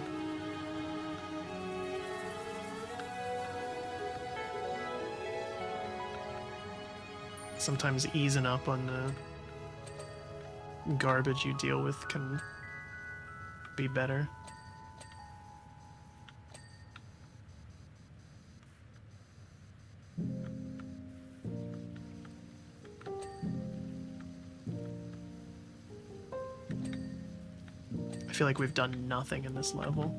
Sometimes easing up on the garbage you deal with can be better. I feel like we've done nothing in this level.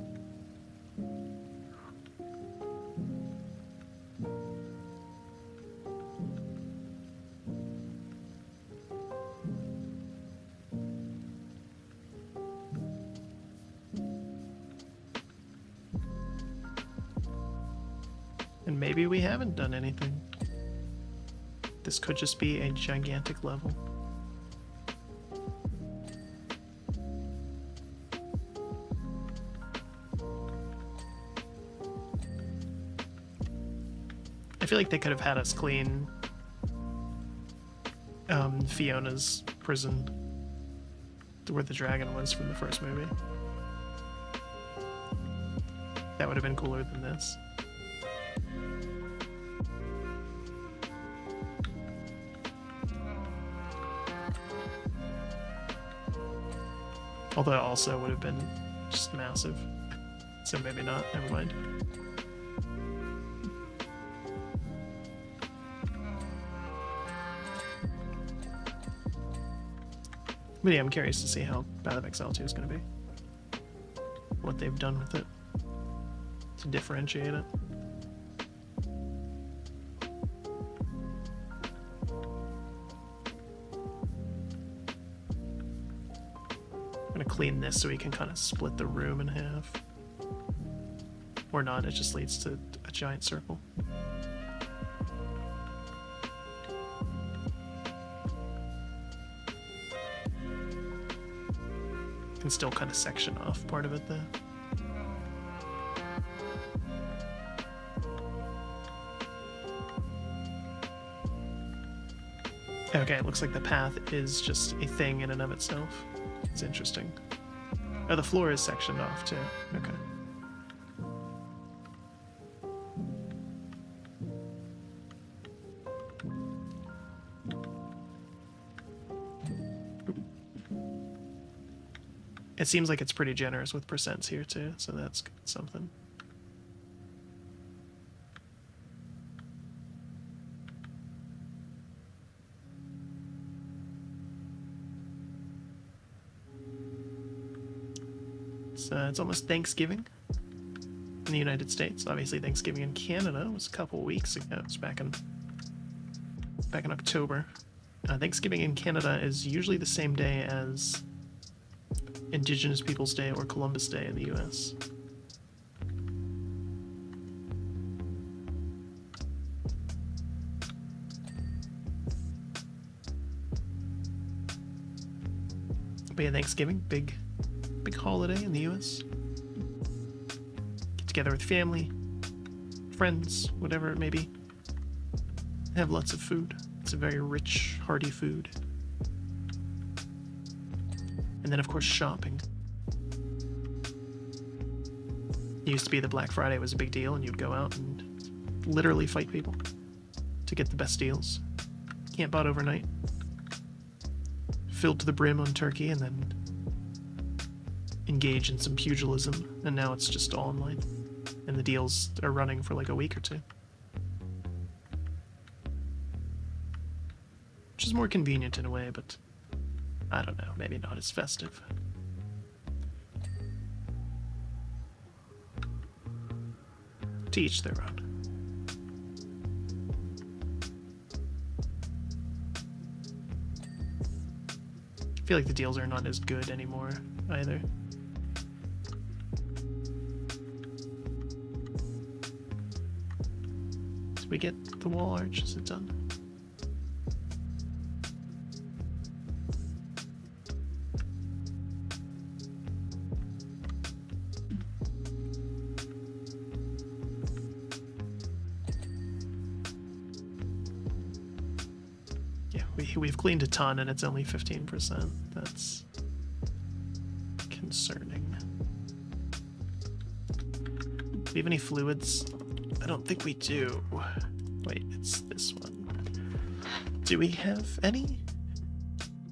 And maybe we haven't done anything. This could just be a gigantic level. I feel like they could have had us clean Fiona's prison, where the dragon was from the first movie. That would have been cooler than this. Although it also would have been just massive. So maybe not, never mind. But yeah, I'm curious to see how Path of Exile 2 is going to be. What they've done with it to differentiate it. I'm going to clean this so we can kind of split the room in half. Or not, it just leads to a giant circle. Can still kind of section off part of it though. Okay, it looks like the path is just a thing in and of itself. It's interesting. Oh, the floor is sectioned off too. Okay. It seems like it's pretty generous with percents here too, so that's good, something. It's almost Thanksgiving in the United States. Obviously, Thanksgiving in Canada was a couple weeks ago. It was back in October. Thanksgiving in Canada is usually the same day as Indigenous Peoples Day or Columbus Day in the US. But yeah, Thanksgiving, big holiday in the US. Get together with family, friends, whatever it may be. Have lots of food. It's a very rich, hearty food. And then, of course, shopping. It used to be that Black Friday was a big deal, and you'd go out and literally fight people to get the best deals. Camp out overnight. Filled to the brim on turkey, and then engage in some pugilism. And now it's just all online. And the deals are running for like a week or two. Which is more convenient in a way, but I don't know, maybe not as festive. To each their own. I feel like the deals are not as good anymore either. Did we get the wall arch? Is it done? We've cleaned a ton and it's only 15%. That's concerning. Do we have any fluids? I don't think we do. Wait, it's this one. Do we have any?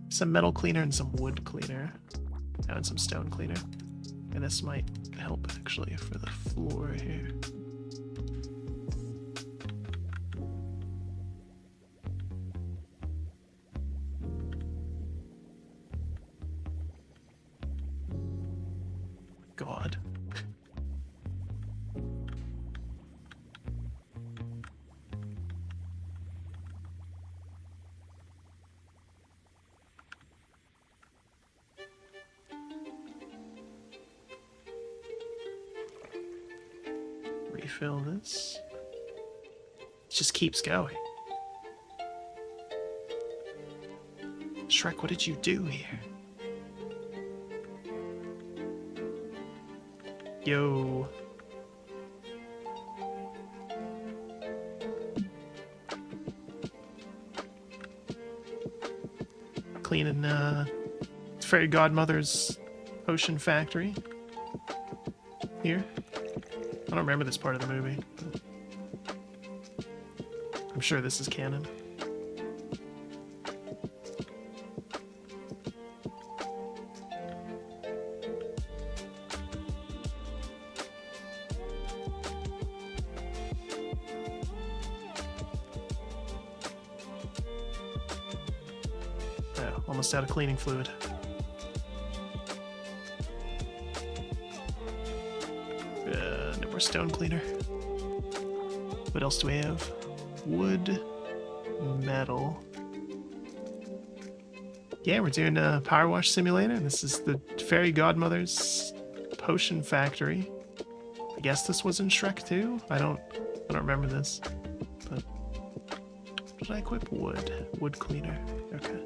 Some metal cleaner and some wood cleaner. Oh, and some stone cleaner. And this might help actually for the floor here. God. Refill this. It just keeps going. Shrek, what did you do here? Yo. Cleaning Fairy Godmother's potion factory here. I don't remember this part of the movie, but I'm sure this is canon. Almost out of cleaning fluid. No more stone cleaner. What else do we have? Wood, metal. Yeah, we're doing a Powerwash Simulator. This is the Fairy Godmother's potion factory. I guess this was in Shrek too. I don't remember this. But did I equip wood? Wood cleaner. Okay.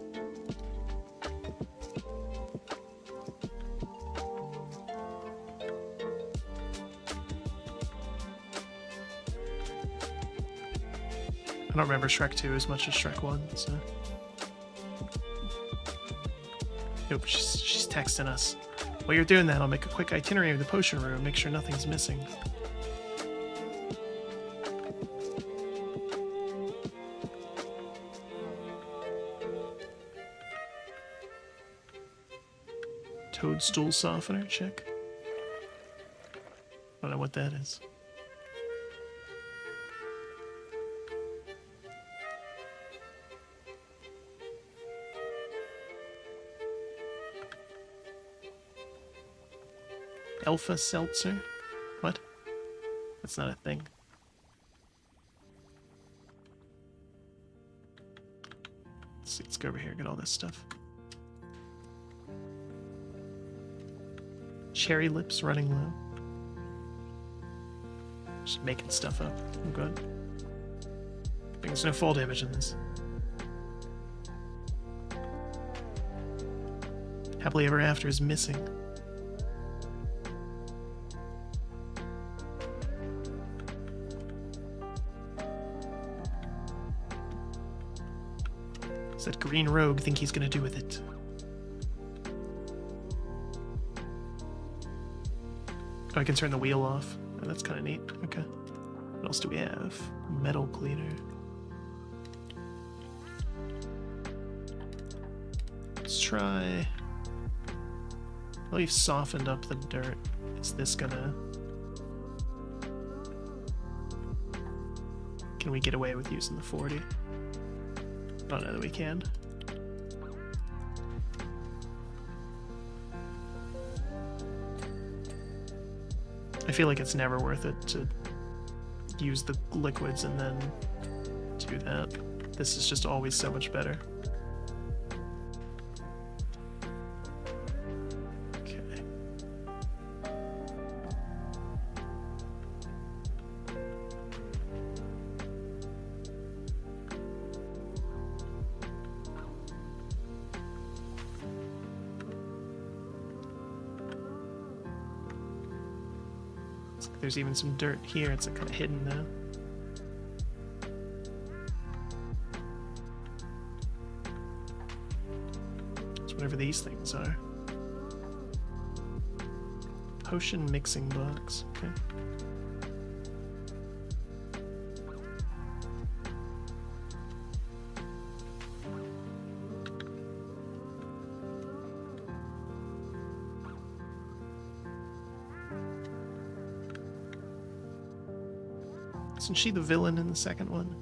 I don't remember Shrek 2 as much as Shrek 1, so... Nope, she's texting us. While you're doing that, I'll make a quick itinerary of the potion room, make sure nothing's missing. Toadstool softener, check. I don't know what that is. Alpha seltzer? What? That's not a thing. Let's go over here and get all this stuff. Cherry lips running low. Just making stuff up. I'm good. There's no fall damage in this. Happily Ever After is missing. What's that green rogue think he's gonna do with it? Oh, I can turn the wheel off. Oh, that's kind of neat. Okay. What else do we have? Metal cleaner. Let's try... Well, you've softened up the dirt. Is this gonna... Can we get away with using the 40? I don't know that we can. I feel like it's never worth it to use the liquids and then do that. This is just always so much better. Okay. There's even some dirt here. It's like kind of hidden now. It's whatever these things are. Potion mixing box. Okay. Isn't she the villain in the second one?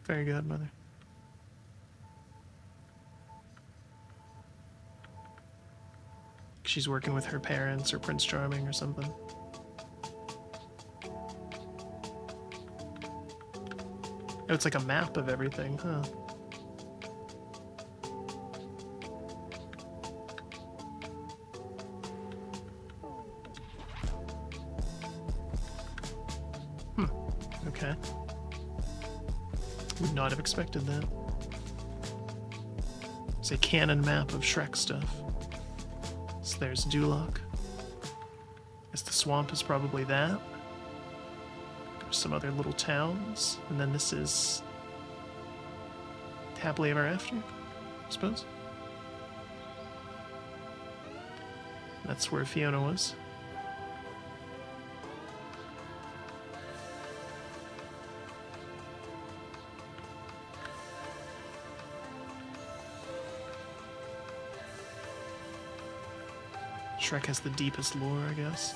Fairy Godmother. She's working with her parents or Prince Charming or something. Oh, it's like a map of everything, huh? Okay. Would not have expected that. It's a canon map of Shrek stuff. So there's Duloc. Guess the swamp is probably that. There's some other little towns. And then this is... Happily Ever After, I suppose? That's where Fiona was. Shrek has the deepest lore, I guess.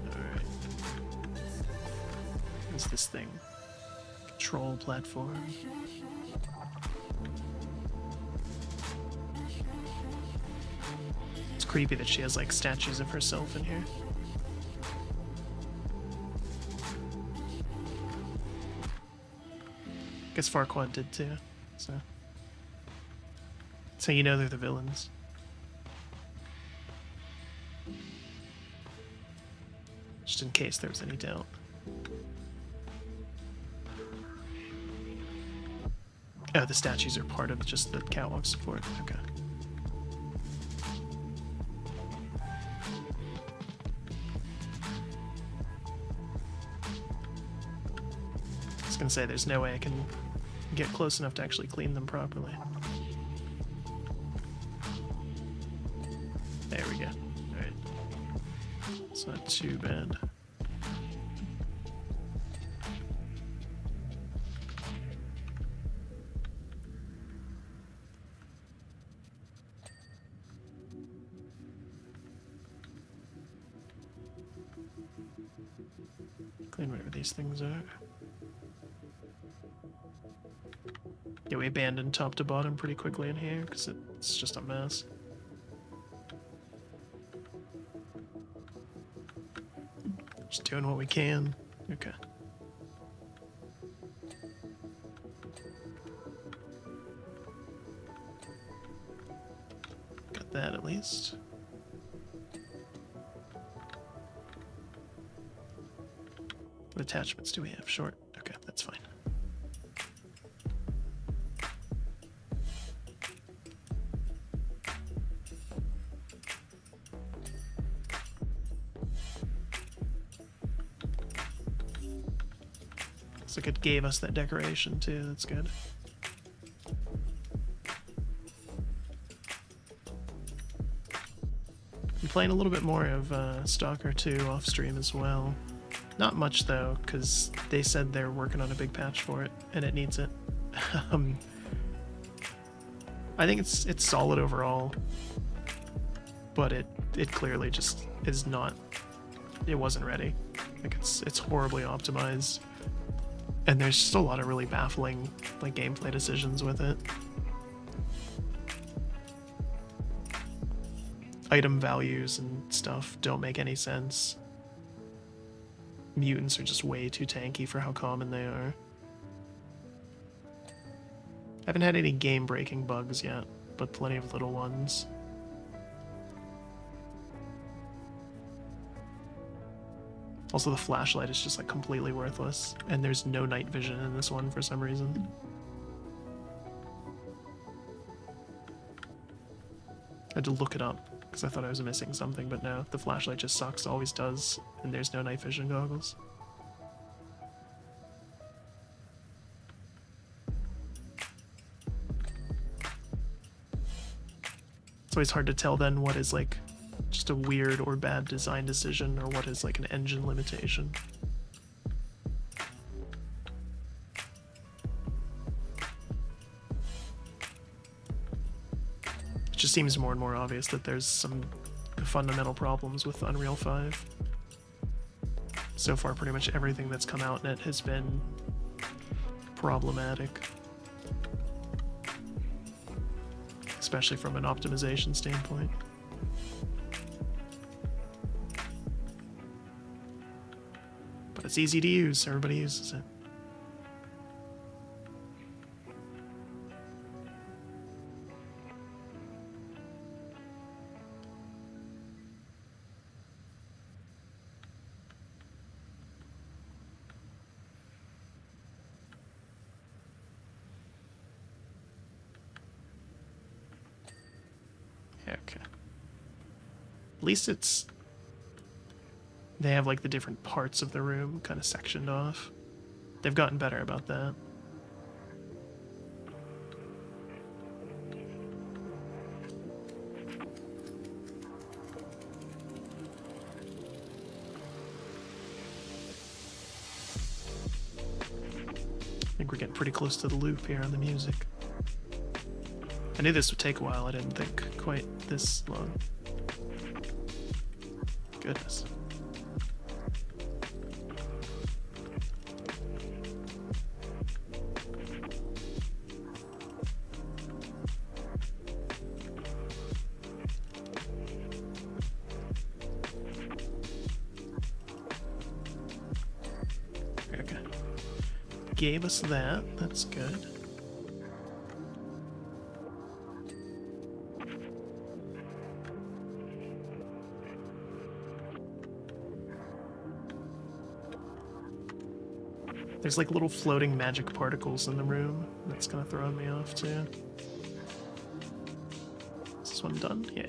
Alright. What's this thing? Control platform. Creepy that she has like statues of herself in here. Guess Farquaad did too, so that's how you know they're the villains. Just in case there was any doubt. Oh, the statues are part of just the catwalk support. Okay. gonna say there's no way I can get close enough to actually clean them properly. There we go. Alright. It's not too bad. Clean whatever these things are. Yeah, we abandoned top to bottom pretty quickly in here because it's just a mess. Just doing what we can. Okay. Got that at least. What attachments do we have? Short? Okay, that's fine. Looks like it gave us that decoration too, that's good. I'm playing a little bit more of Stalker 2 off stream as well. Not much though, because they said they're working on a big patch for it, and it needs it. I think it's solid overall, but it clearly just is not. It wasn't ready. Like it's horribly optimized, and there's just a lot of really baffling like gameplay decisions with it. Item values and stuff don't make any sense. Mutants are just way too tanky for how common they are. Haven't had any game-breaking bugs yet, but plenty of little ones. Also, the flashlight is just like completely worthless, and there's no night vision in this one for some reason. I had to look it up because I thought I was missing something, but no, the flashlight just sucks, always does, and there's no night vision goggles. It's always hard to tell then what is like just a weird or bad design decision or what is like an engine limitation. It just seems more and more obvious that there's some fundamental problems with Unreal 5. So far, pretty much everything that's come out in it has been problematic. Especially from an optimization standpoint. But it's easy to use, so everybody uses it. Okay. At least it's... They have like the different parts of the room kind of sectioned off. They've gotten better about that. I think we're getting pretty close to the loop here on the music. I knew this would take a while, I didn't think quite this long. Goodness. Okay. Gave us that, that's good. There's like little floating magic particles in the room. That's kind of throwing me off too. Is this one done? Yeah.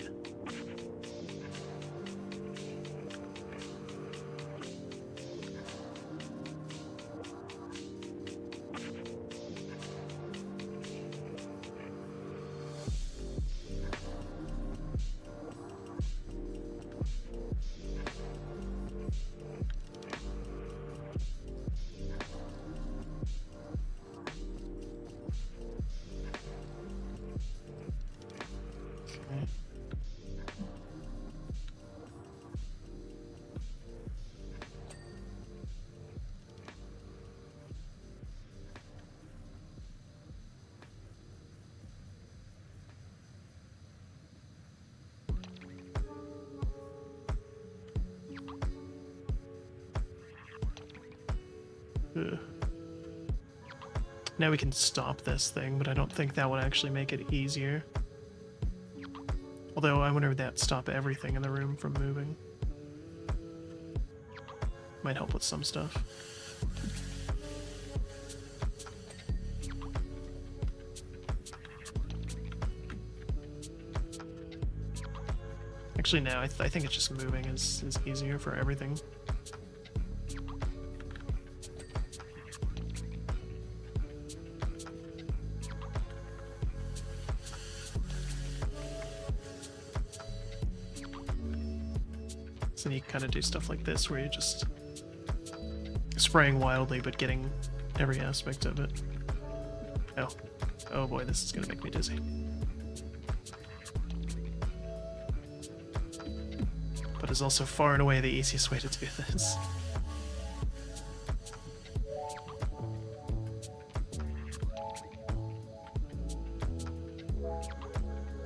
Ugh. Now we can stop this thing, but I don't think that would actually make it easier. Although I wonder if that stop everything in the room from moving. Might help with some stuff. Actually, no, I think it's just moving is easier for everything. So you kind of do stuff like this where you're just spraying wildly but getting every aspect of it. Oh. Oh boy, this is gonna make me dizzy. But it's also far and away the easiest way to do this.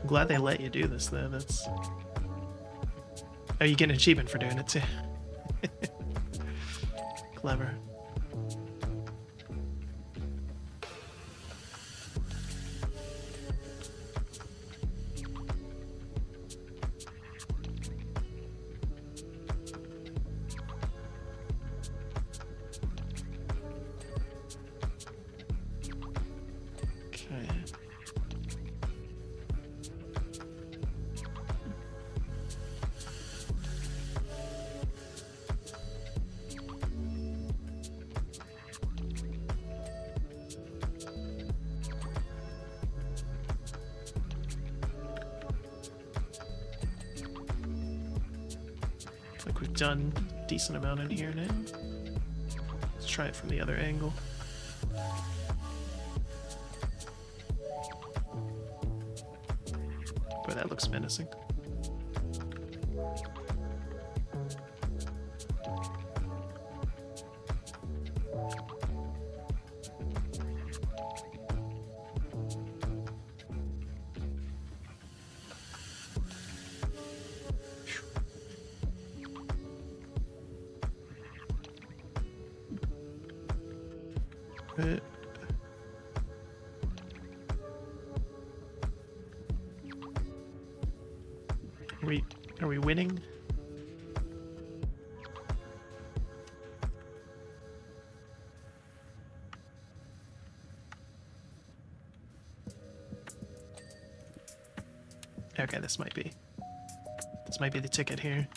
I'm glad they let you do this though, that's... Oh, you get an achievement for doing it too. Clever. Like we've done a decent amount in here now. Let's try it from the other angle. Boy, that looks menacing. Are we winning? Okay, this might be the ticket here.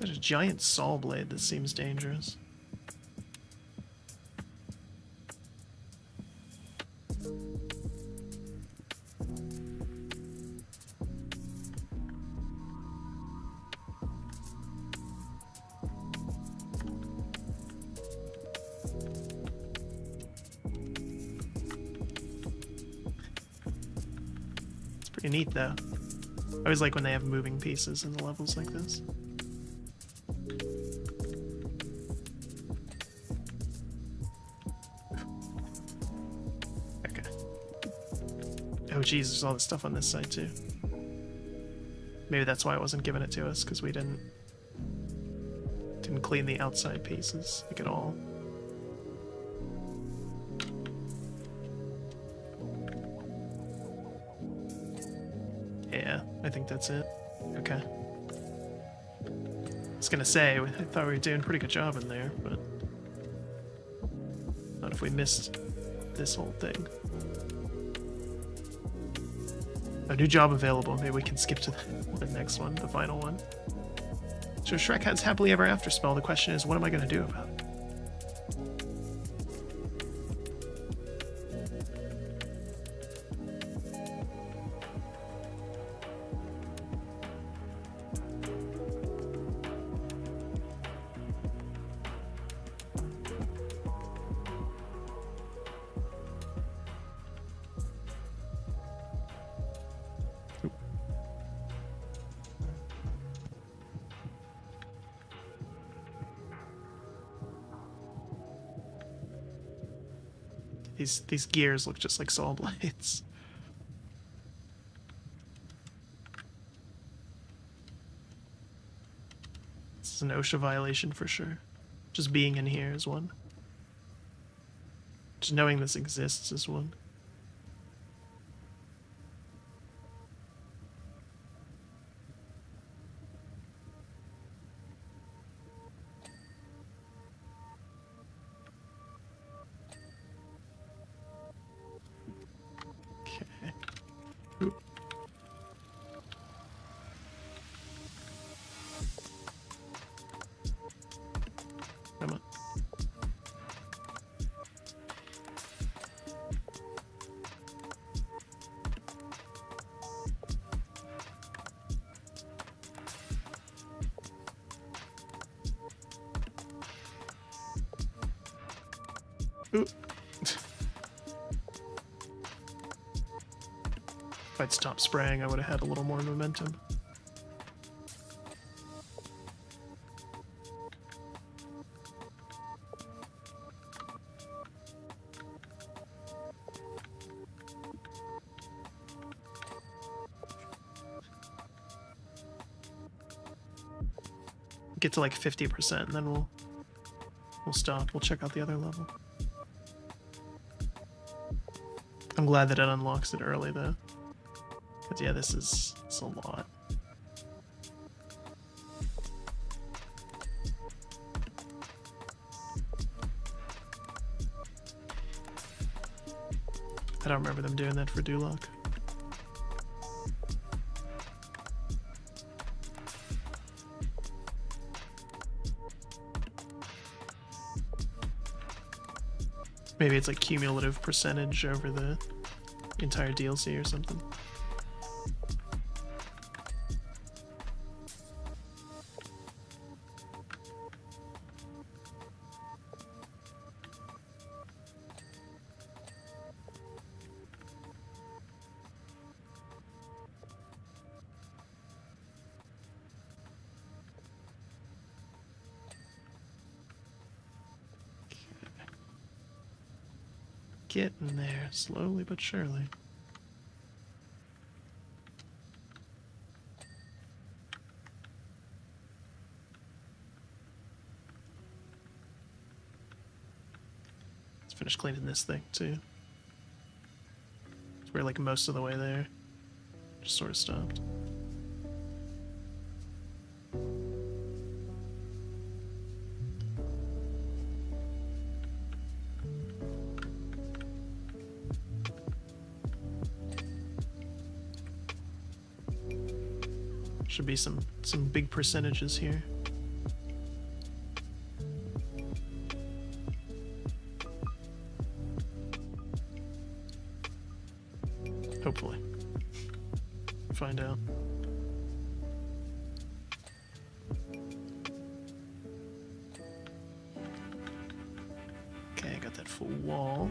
There's a giant saw blade that seems dangerous. It's pretty neat though. I always like when they have moving pieces in the levels like this. Oh geez, there's all this stuff on this side too. Maybe that's why it wasn't giving it to us, because we didn't clean the outside pieces like at all. Yeah, I think that's it. Okay. I was gonna say, I thought we were doing a pretty good job in there, but not if we missed this whole thing. A new job available. Maybe we can skip to the next one, the final one. So Shrek has happily ever after spell. The question is, what am I going to do about it? These gears look just like saw blades. is an OSHA violation for sure. Just being in here is one. Just knowing this exists is one. Okay. Oop. Come on. Oop. If I'd stopped spraying, I would have had a little more momentum. Get to like 50% and then we'll stop. We'll check out the other level. I'm glad that it unlocks it early though. Because yeah, it's a lot. I don't remember them doing that for Duloc. Maybe it's like cumulative percentage over the entire DLC or something. Getting there, slowly but surely. Let's finish cleaning this thing too. We're like most of the way there. Just sort of stopped. Should be some big percentages here. Hopefully. Find out. Okay, I got that full wall.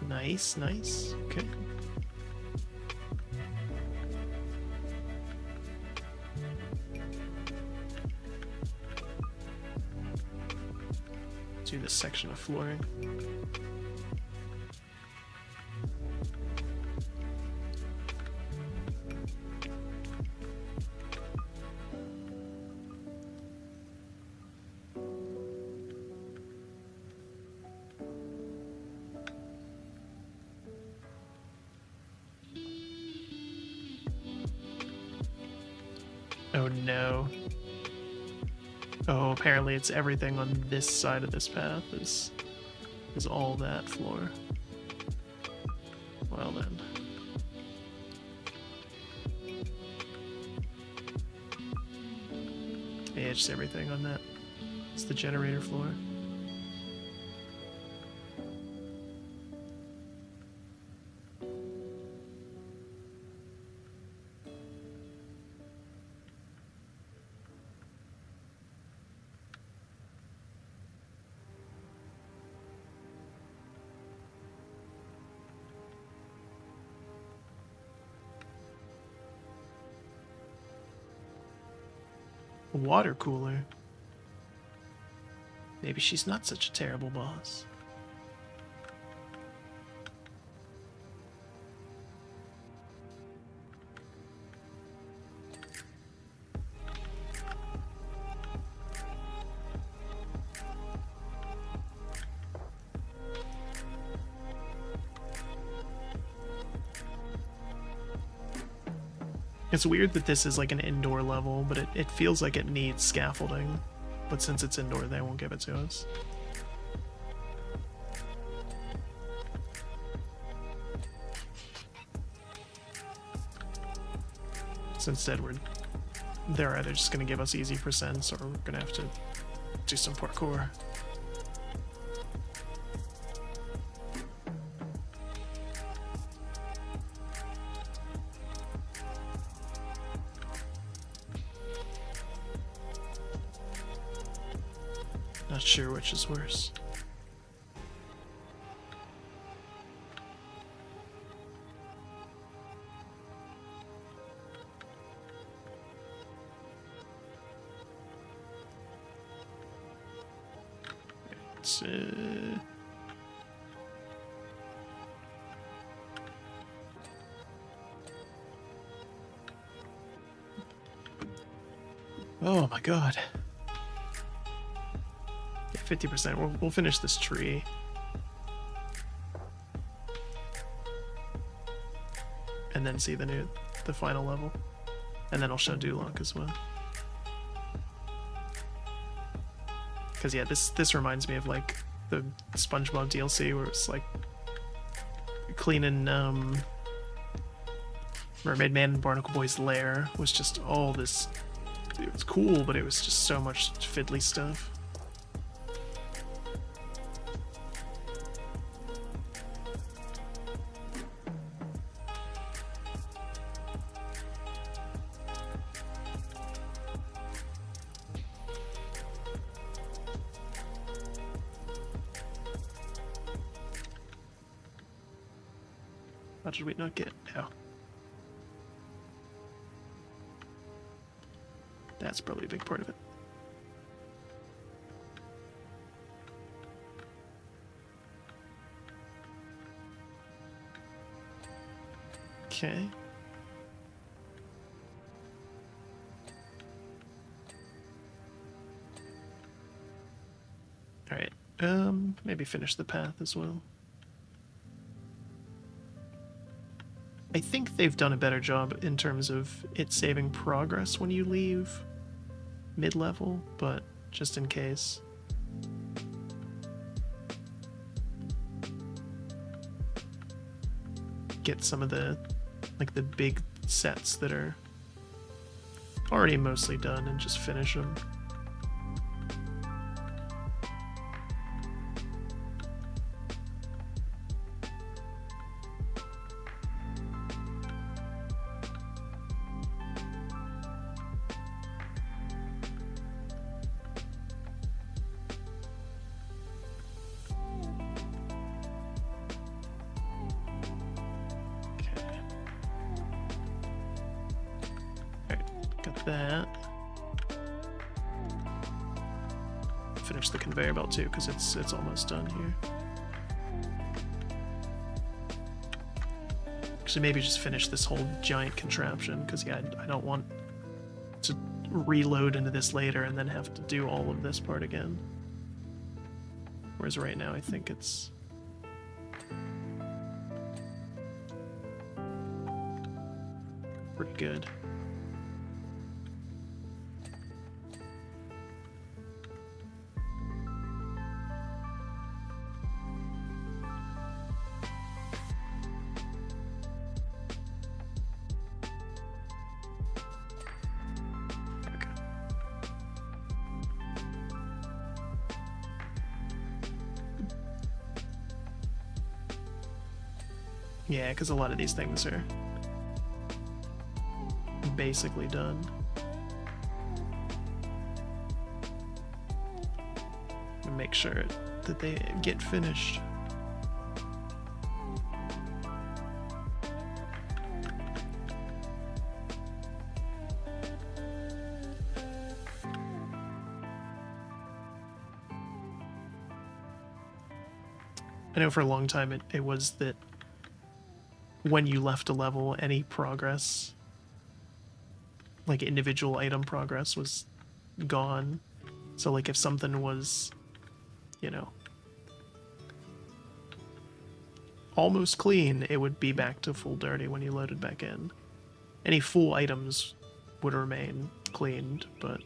Nice, nice. Okay. Do this section of flooring. Oh no. Oh, apparently it's everything on this side of this path is all that floor. Well then. Yeah, just everything on that. It's the generator floor. A water cooler. Maybe she's not such a terrible boss. It's weird that this is like an indoor level, but it feels like it needs scaffolding. But since it's indoor, they won't give it to us. So instead, they're either just going to give us easy percents, or we're going to have to do some parkour. Not sure which is worse. Oh my god. 50%. We'll finish this tree. And then see the final level. And then I'll show Duloc as well. Because yeah, this reminds me of like the SpongeBob DLC where it's like cleaning Mermaid Man and Barnacle Boy's lair was just all this. It was cool, but it was just so much fiddly stuff. How did we not get? No. That's probably a big part of it. Okay. All right. Maybe finish the path as well. I think they've done a better job in terms of it saving progress when you leave mid-level, but just in case. Get some of the big sets that are already mostly done and just finish them. That. Finish the conveyor belt too, because it's almost done here. Actually, maybe just finish this whole giant contraption, because yeah, I don't want to reload into this later and then have to do all of this part again. Whereas right now, I think it's pretty good. Yeah, because a lot of these things are basically done. Make sure that they get finished. I know for a long time it was that when you left a level, any progress, like individual item progress, was gone. So like if something was, you know, almost clean, it would be back to full dirty when you loaded back in. Any full items would remain cleaned, but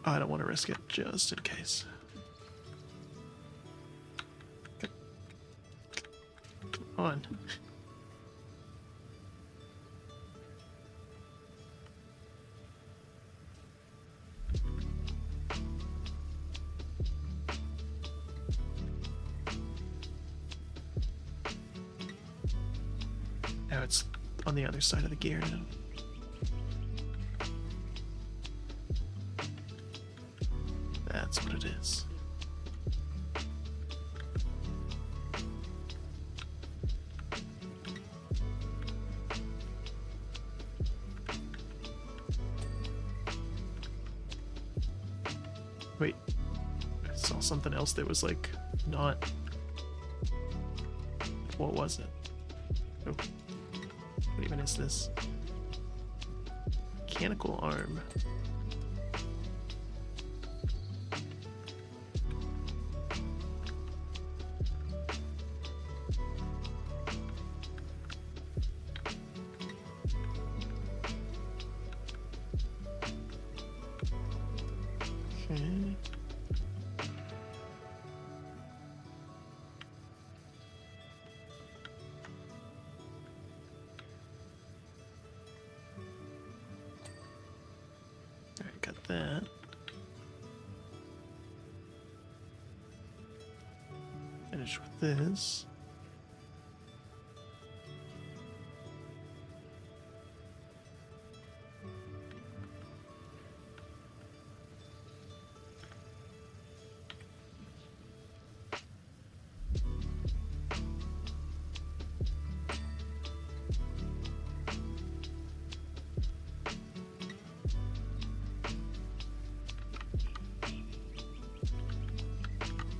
I don't want to risk it just in case. Come on. Now it's on the other side of the gear now. That's what it is. Wait, I saw something else that was like not. What was it? Oh, what even is this? Mechanical arm. Okay. Alright, got that. Finish with this.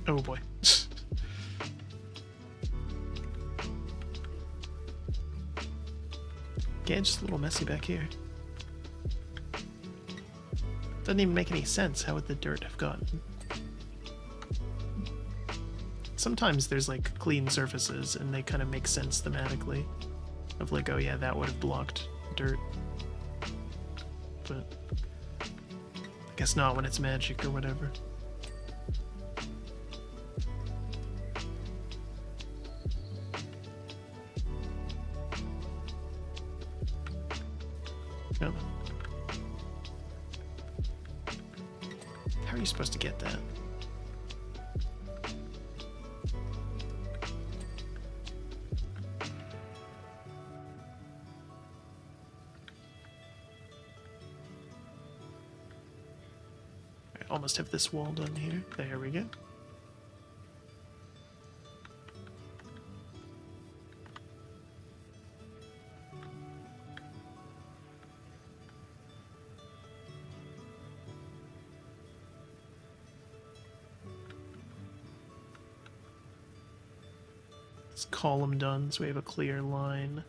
Oh boy. Yeah, just a little messy back here. Doesn't even make any sense. How would the dirt have gotten? Sometimes there's like clean surfaces and they kind of make sense thematically. Of like, oh yeah, that would have blocked dirt. But I guess not when it's magic or whatever. No. How are you supposed to get that? I almost have this wall done here. There we go. This column done, so we have a clear line.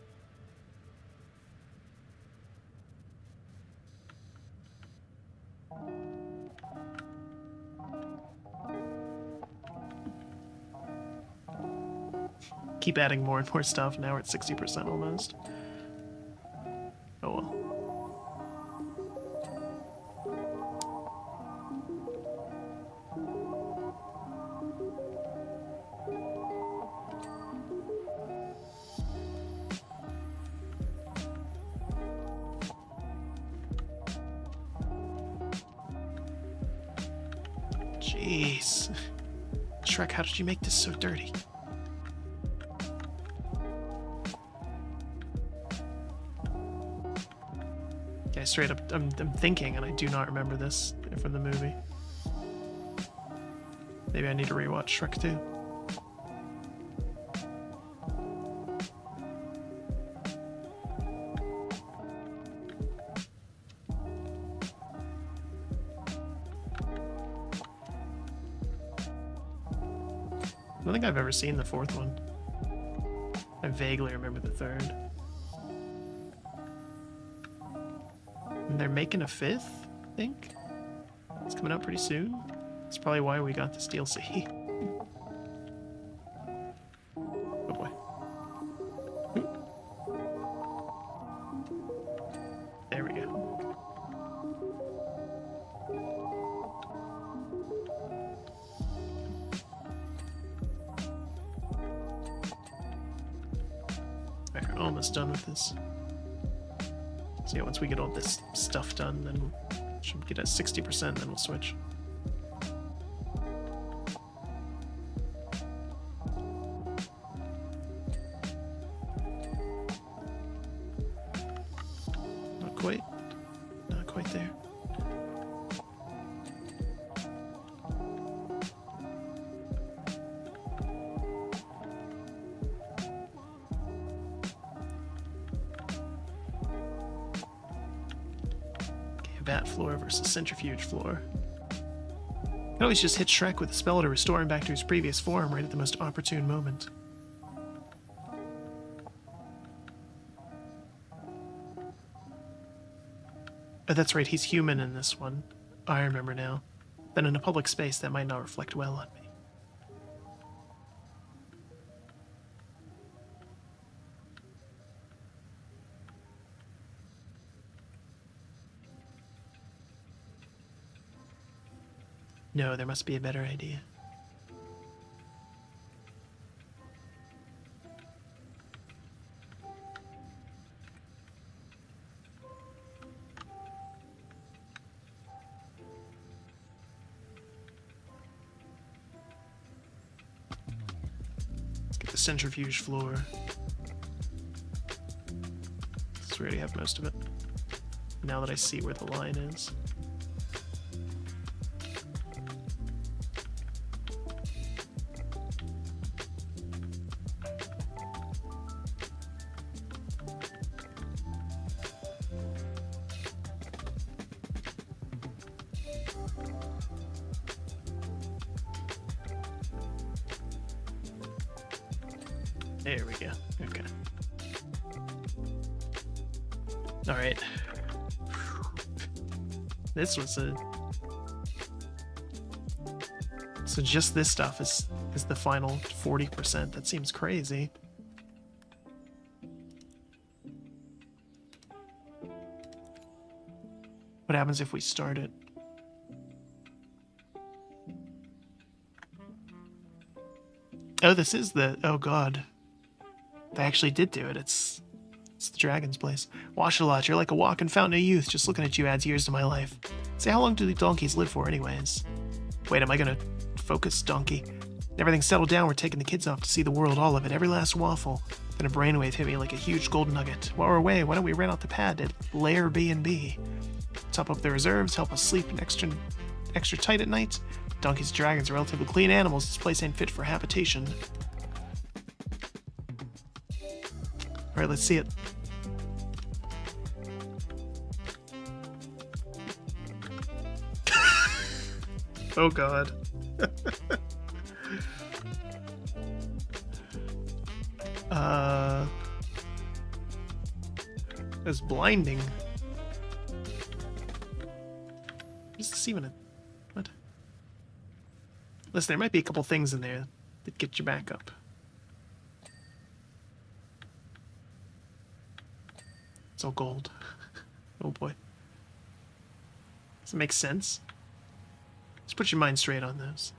Keep adding more and more stuff. Now we're at 60% almost. Oh well. Jeez. Shrek, how did you make this so dirty? Yeah, straight up, I'm thinking, and I do not remember this from the movie. Maybe I need to rewatch Shrek 2. don't think I've ever seen the fourth one. I vaguely remember the third. And they're making a fifth, I think? It's coming out pretty soon. That's probably why we got this DLC. Oh boy. There we go. Alright, we're almost done with this. So yeah, once we get all this stuff done, then we should get at 60%, then we'll switch. Not quite. Not quite there. Bat floor versus centrifuge floor. You can always just hit Shrek with a spell to restore him back to his previous form right at the most opportune moment. Oh, that's right, he's human in this one. I remember now. Then in a public space, that might not reflect well on me. No, there must be a better idea. Let's get the centrifuge floor. So we already have most of it. Now that I see where the line is. There we go. Okay. All right. This was a... So just this stuff is the final 40%. That seems crazy. What happens if we start it? Oh, this is the... Oh, God. They actually did do it. It's the dragon's place. Wash a lot. You're like a walking fountain of youth. Just looking at you adds years to my life. Say, how long do the donkeys live for anyways? Wait, am I gonna focus, donkey? Everything's settled down. We're taking the kids off to see the world, all of it. Every last waffle. Then a brainwave hit me like a huge gold nugget. While we're away, why don't we rent out the pad at Lair B&B? Top up the reserves, help us sleep extra tight at night. Donkeys and dragons are relatively clean animals. This place ain't fit for habitation. Alright, let's see it. Oh, God. That's blinding. Is this even a... What? Listen, there might be a couple things in there that get you back up. It's all gold. Oh boy. Does it make sense? Just put your mind straight on those.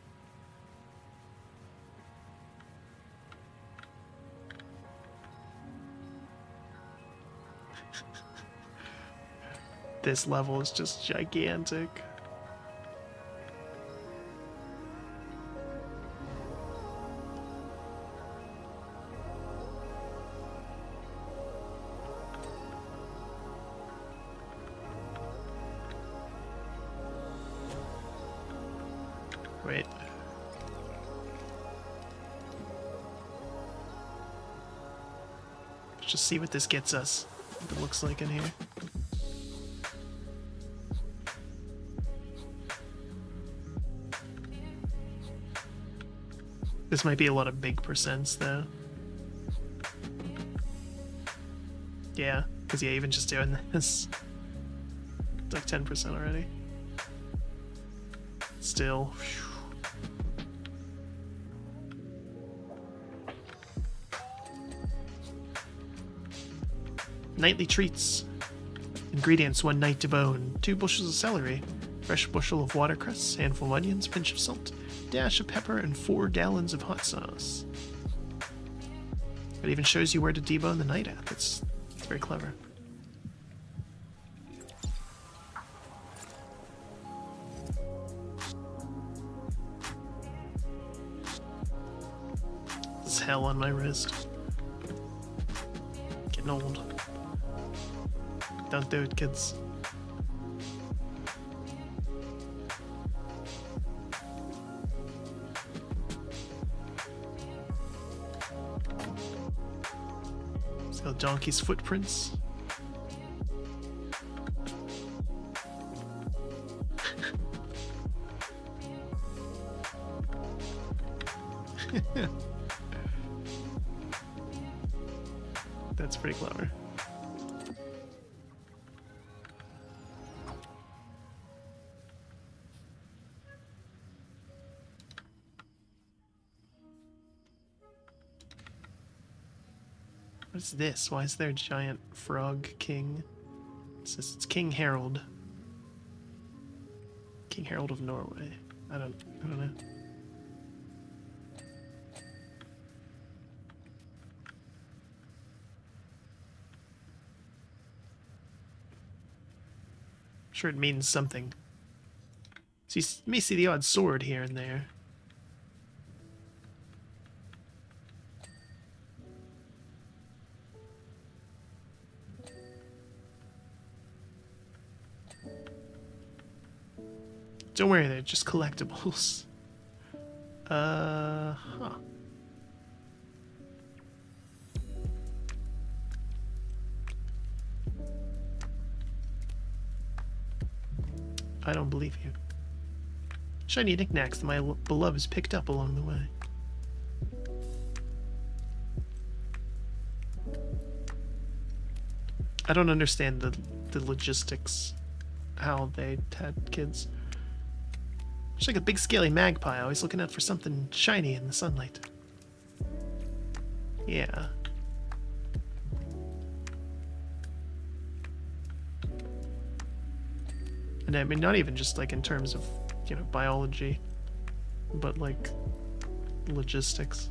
This level is just gigantic. Wait. Let's just see what this gets us. What it looks like in here. This might be a lot of big percents, though. Yeah, because yeah, even just doing this, it's like 10% already. Still. Nightly treats. Ingredients: 1 night to bone, 2 bushels of celery, fresh bushel of watercress, handful of onions, pinch of salt, dash of pepper, and 4 gallons of hot sauce. It even shows you where to debone the night at. It's very clever. This hell on my wrist. Getting old. Don't do it, kids. See the donkey's footprints. That's pretty clever. What is this? Why is there a giant frog king? It says it's King Harold. King Harold of Norway. I don't know. Sure, it means something. So you may see the odd sword here and there. Don't worry, they're just collectibles. Huh. I don't believe you. Shiny knickknacks that my beloveds picked up along the way. I don't understand the logistics, how they had kids. It's like a big scaly magpie, always looking out for something shiny in the sunlight. Yeah. And I mean, not even just like in terms of, you know, biology, but like logistics.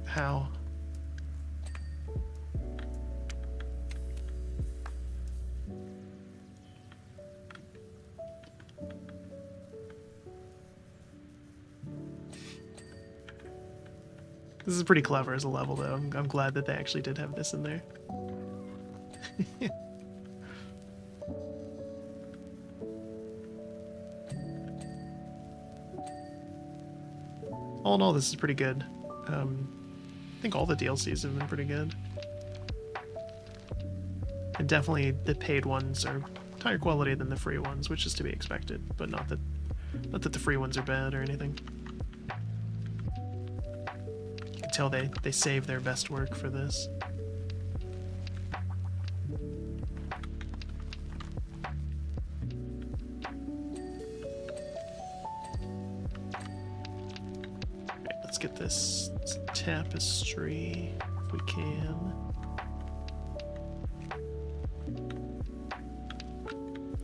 How? This is pretty clever as a level, though. I'm glad that they actually did have this in there. All in all, this is pretty good. I think all the DLCs have been pretty good. And definitely the paid ones are higher quality than the free ones, which is to be expected, but not that the free ones are bad or anything. You can tell they save their best work for this. Get this tapestry if we can.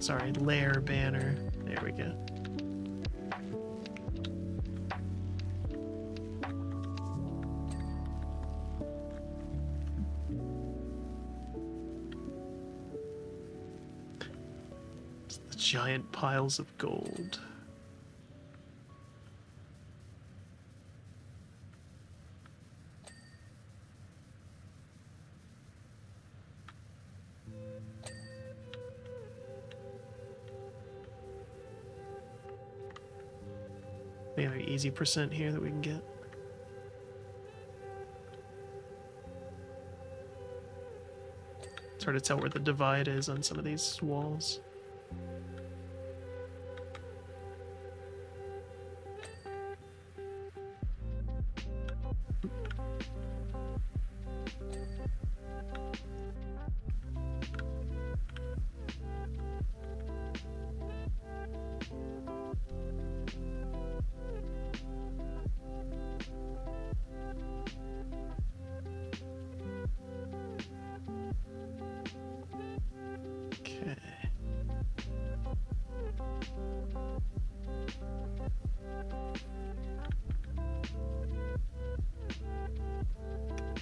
Sorry, lair banner. There we go. The giant piles of gold. We have an easy percent here that we can get. It's hard to tell where the divide is on some of these walls.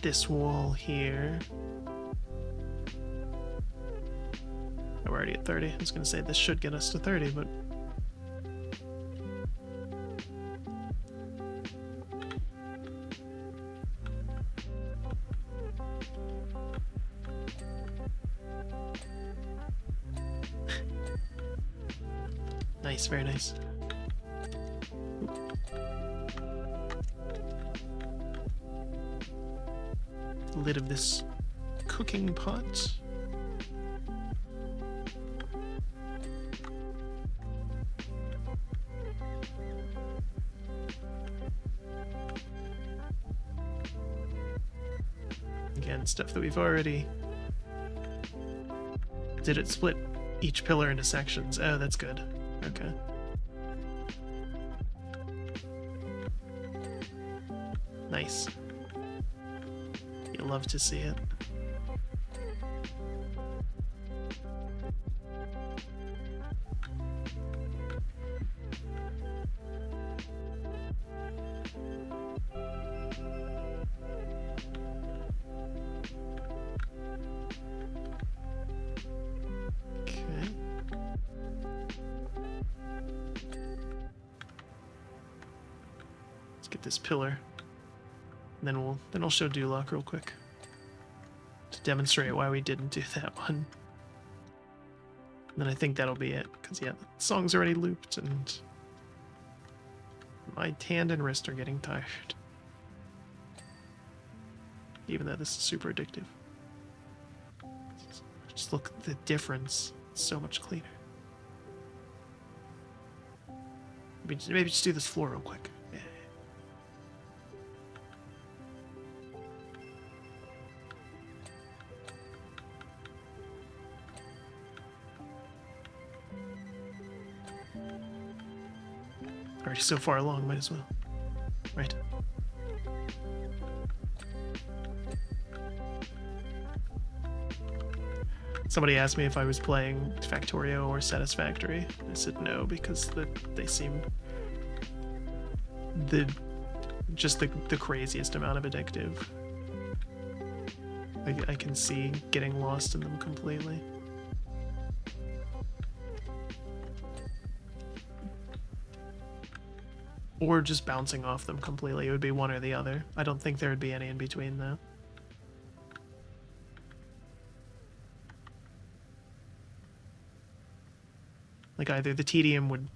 this wall here. Oh, we're already at 30. I was gonna say this should get us to 30, but... Nice, very nice. Lid of this cooking pot. Again, stuff that we've already... Did it split each pillar into sections? Oh, that's good. Okay. Nice. You love to see it. This pillar, and then I'll show Duloc real quick to demonstrate why we didn't do that one. And then I think that'll be it, because yeah, the song's already looped and my hand and wrist are getting tired, even though this is super addictive. Just look at the difference. It's so much cleaner. Maybe just do this floor real quick. Already so far along, might as well. Right. Somebody asked me if I was playing Factorio or Satisfactory. I said no, because they seem just the craziest amount of addictive. I can see getting lost in them completely. Or just bouncing off them completely. It would be one or the other. I don't think there would be any in between, though. Like, either the tedium would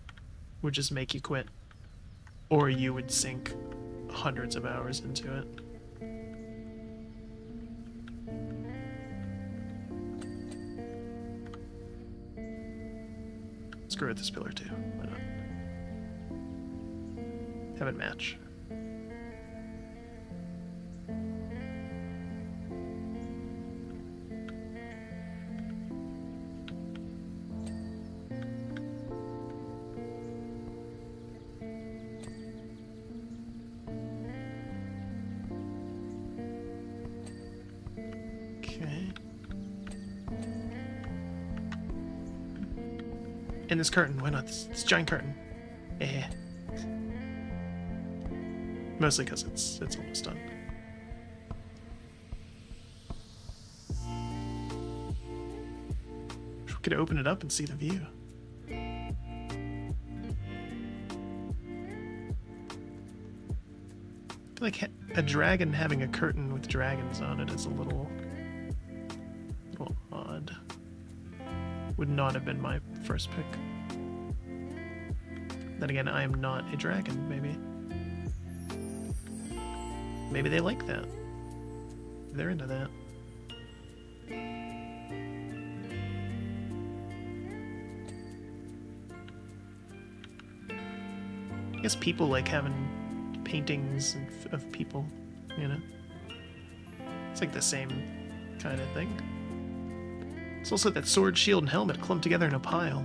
just make you quit, or you would sink hundreds of hours into it. Screw it, this pillar too. Why not? Have it match. Okay. And this curtain, why not? This giant curtain. Eh. Mostly because it's almost done. We could open it up and see the view. I feel like a dragon having a curtain with dragons on it is a little odd. Would not have been my first pick. Then again, I am not a dragon, maybe. Maybe they like that. They're into that. I guess people like having paintings of people, you know? It's like the same kind of thing. It's also that sword, shield, and helmet clumped together in a pile.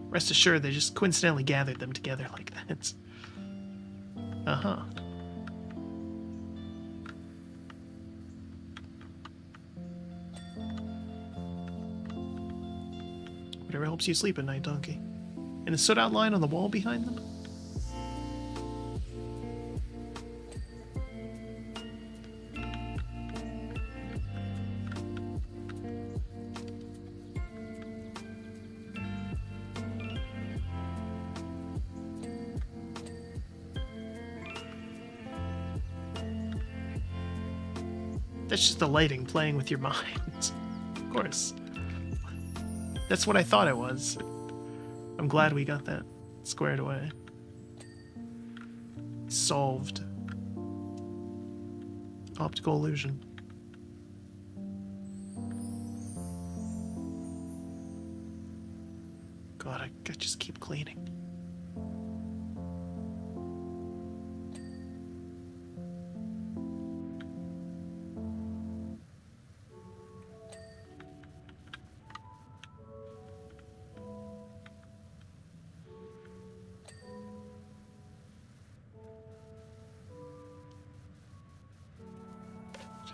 Rest assured, they just coincidentally gathered them together like that. Uh-huh. Simulator. It helps you sleep at night, donkey. And a soot outline on the wall behind them? That's just the lighting playing with your mind. Of course. That's what I thought it was. I'm glad we got that squared away. Solved. Optical illusion. God, I could just keep cleaning.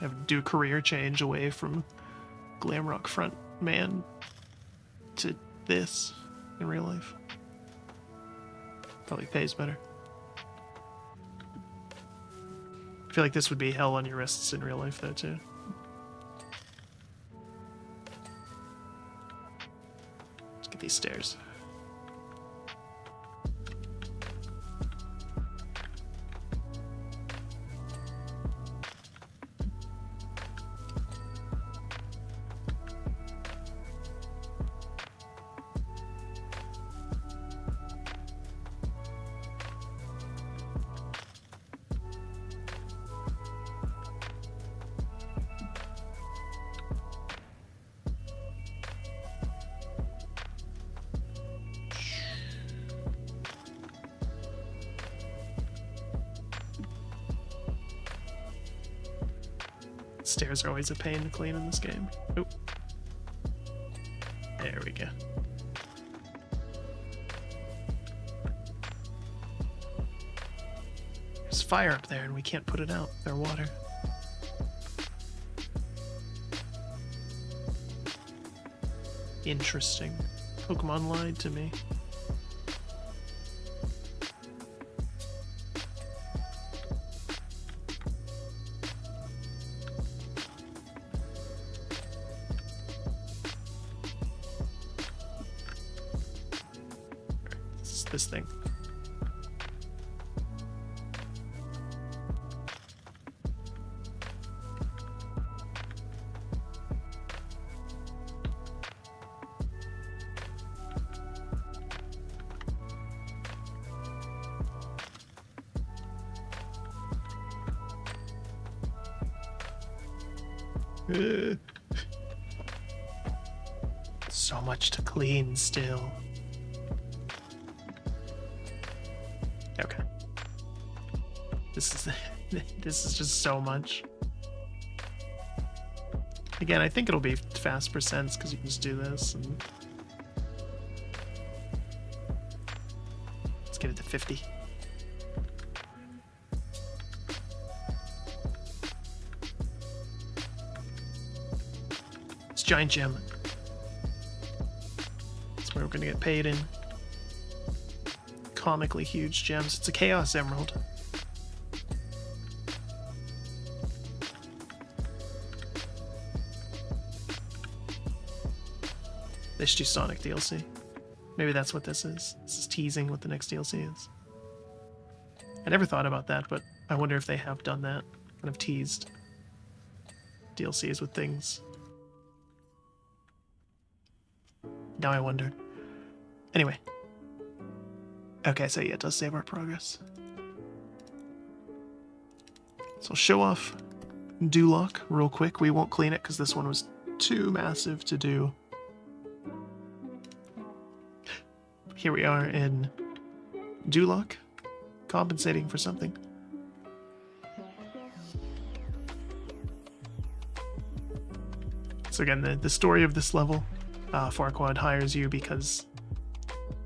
Have to do a career change away from glam rock front man to this in real life. Probably pays better. I feel like this would be hell on your wrists in real life though too. Let's get these stairs. Stairs are always a pain to clean in this game. Oop. There we go. There's fire up there and we can't put it out. There's water. Interesting. Pokemon lied to me. This thing. So much to clean still. Okay. This is just so much. Again, I think it'll be fast percents because you can just do this and let's get it to 50. It's giant gem. That's where we're gonna get paid in. Comically huge gems. It's a Chaos Emerald. They should do Sonic DLC. Maybe that's what this is. This is teasing what the next DLC is. I never thought about that, but I wonder if they have done that. Kind of teased DLCs with things. Now I wonder. Anyway. Okay, so yeah, it does save our progress. So I'll show off Duloc real quick. We won't clean it because this one was too massive to do. Here we are in Duloc, compensating for something. So again, the story of this level, Farquaad hires you because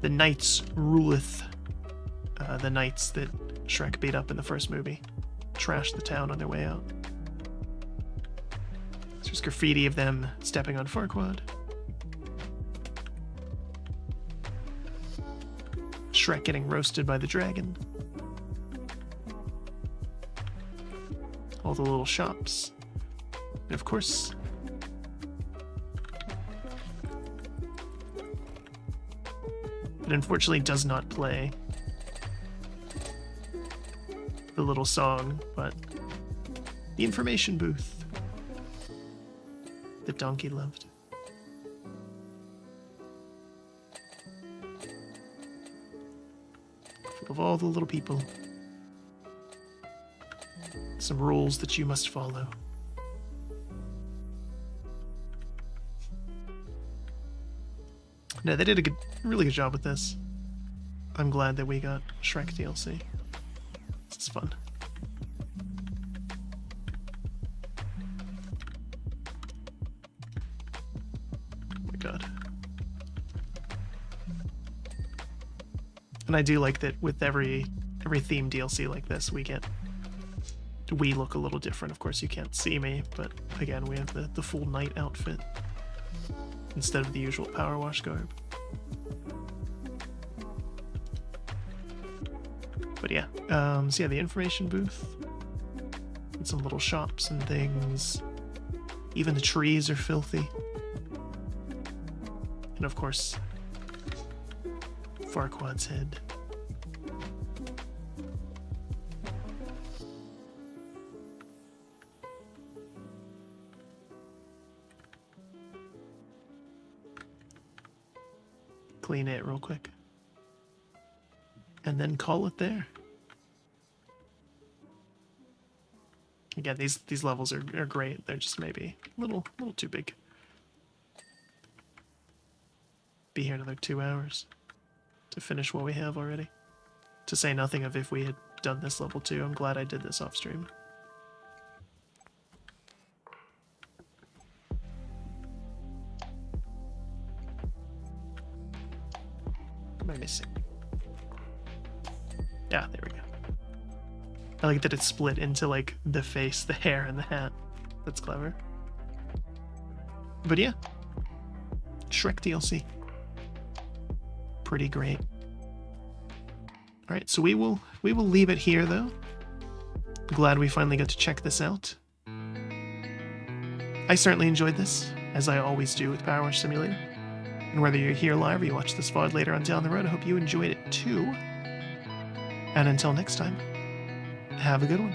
the knights ruleth, the knights that Shrek beat up in the first movie, trashed the town on their way out. So there's graffiti of them stepping on Farquaad. Shrek getting roasted by the dragon. All the little shops. And of course, it unfortunately does not play the little song, but the information booth that Donkey loved. Full of all the little people. Some rules that you must follow. No, they did a really good job with this. I'm glad that we got Shrek DLC. This is fun. Oh my god. And I do like that with every theme DLC like this, we look a little different. Of course, you can't see me, but again, we have the full knight outfit instead of the usual Powerwash garb. But yeah, so yeah, the information booth, and some little shops and things. Even the trees are filthy. And of course, Farquaad's head. Clean it real quick. And then call it there. Again, these levels are great. They're just maybe a little too big. Be here another 2 hours to finish what we have already. To say nothing of if we had done this level too. I'm glad I did this off stream. What am I missing? Yeah, there we go. I like that it's split into like the face, the hair, and the hat. That's clever. But yeah, Shrek DLC. Pretty great. All right, so we will leave it here though. Glad we finally got to check this out. I certainly enjoyed this, as I always do with Powerwash Simulator. And whether you're here live or you watch this VOD later on down the road, I hope you enjoyed it too. And until next time, have a good one.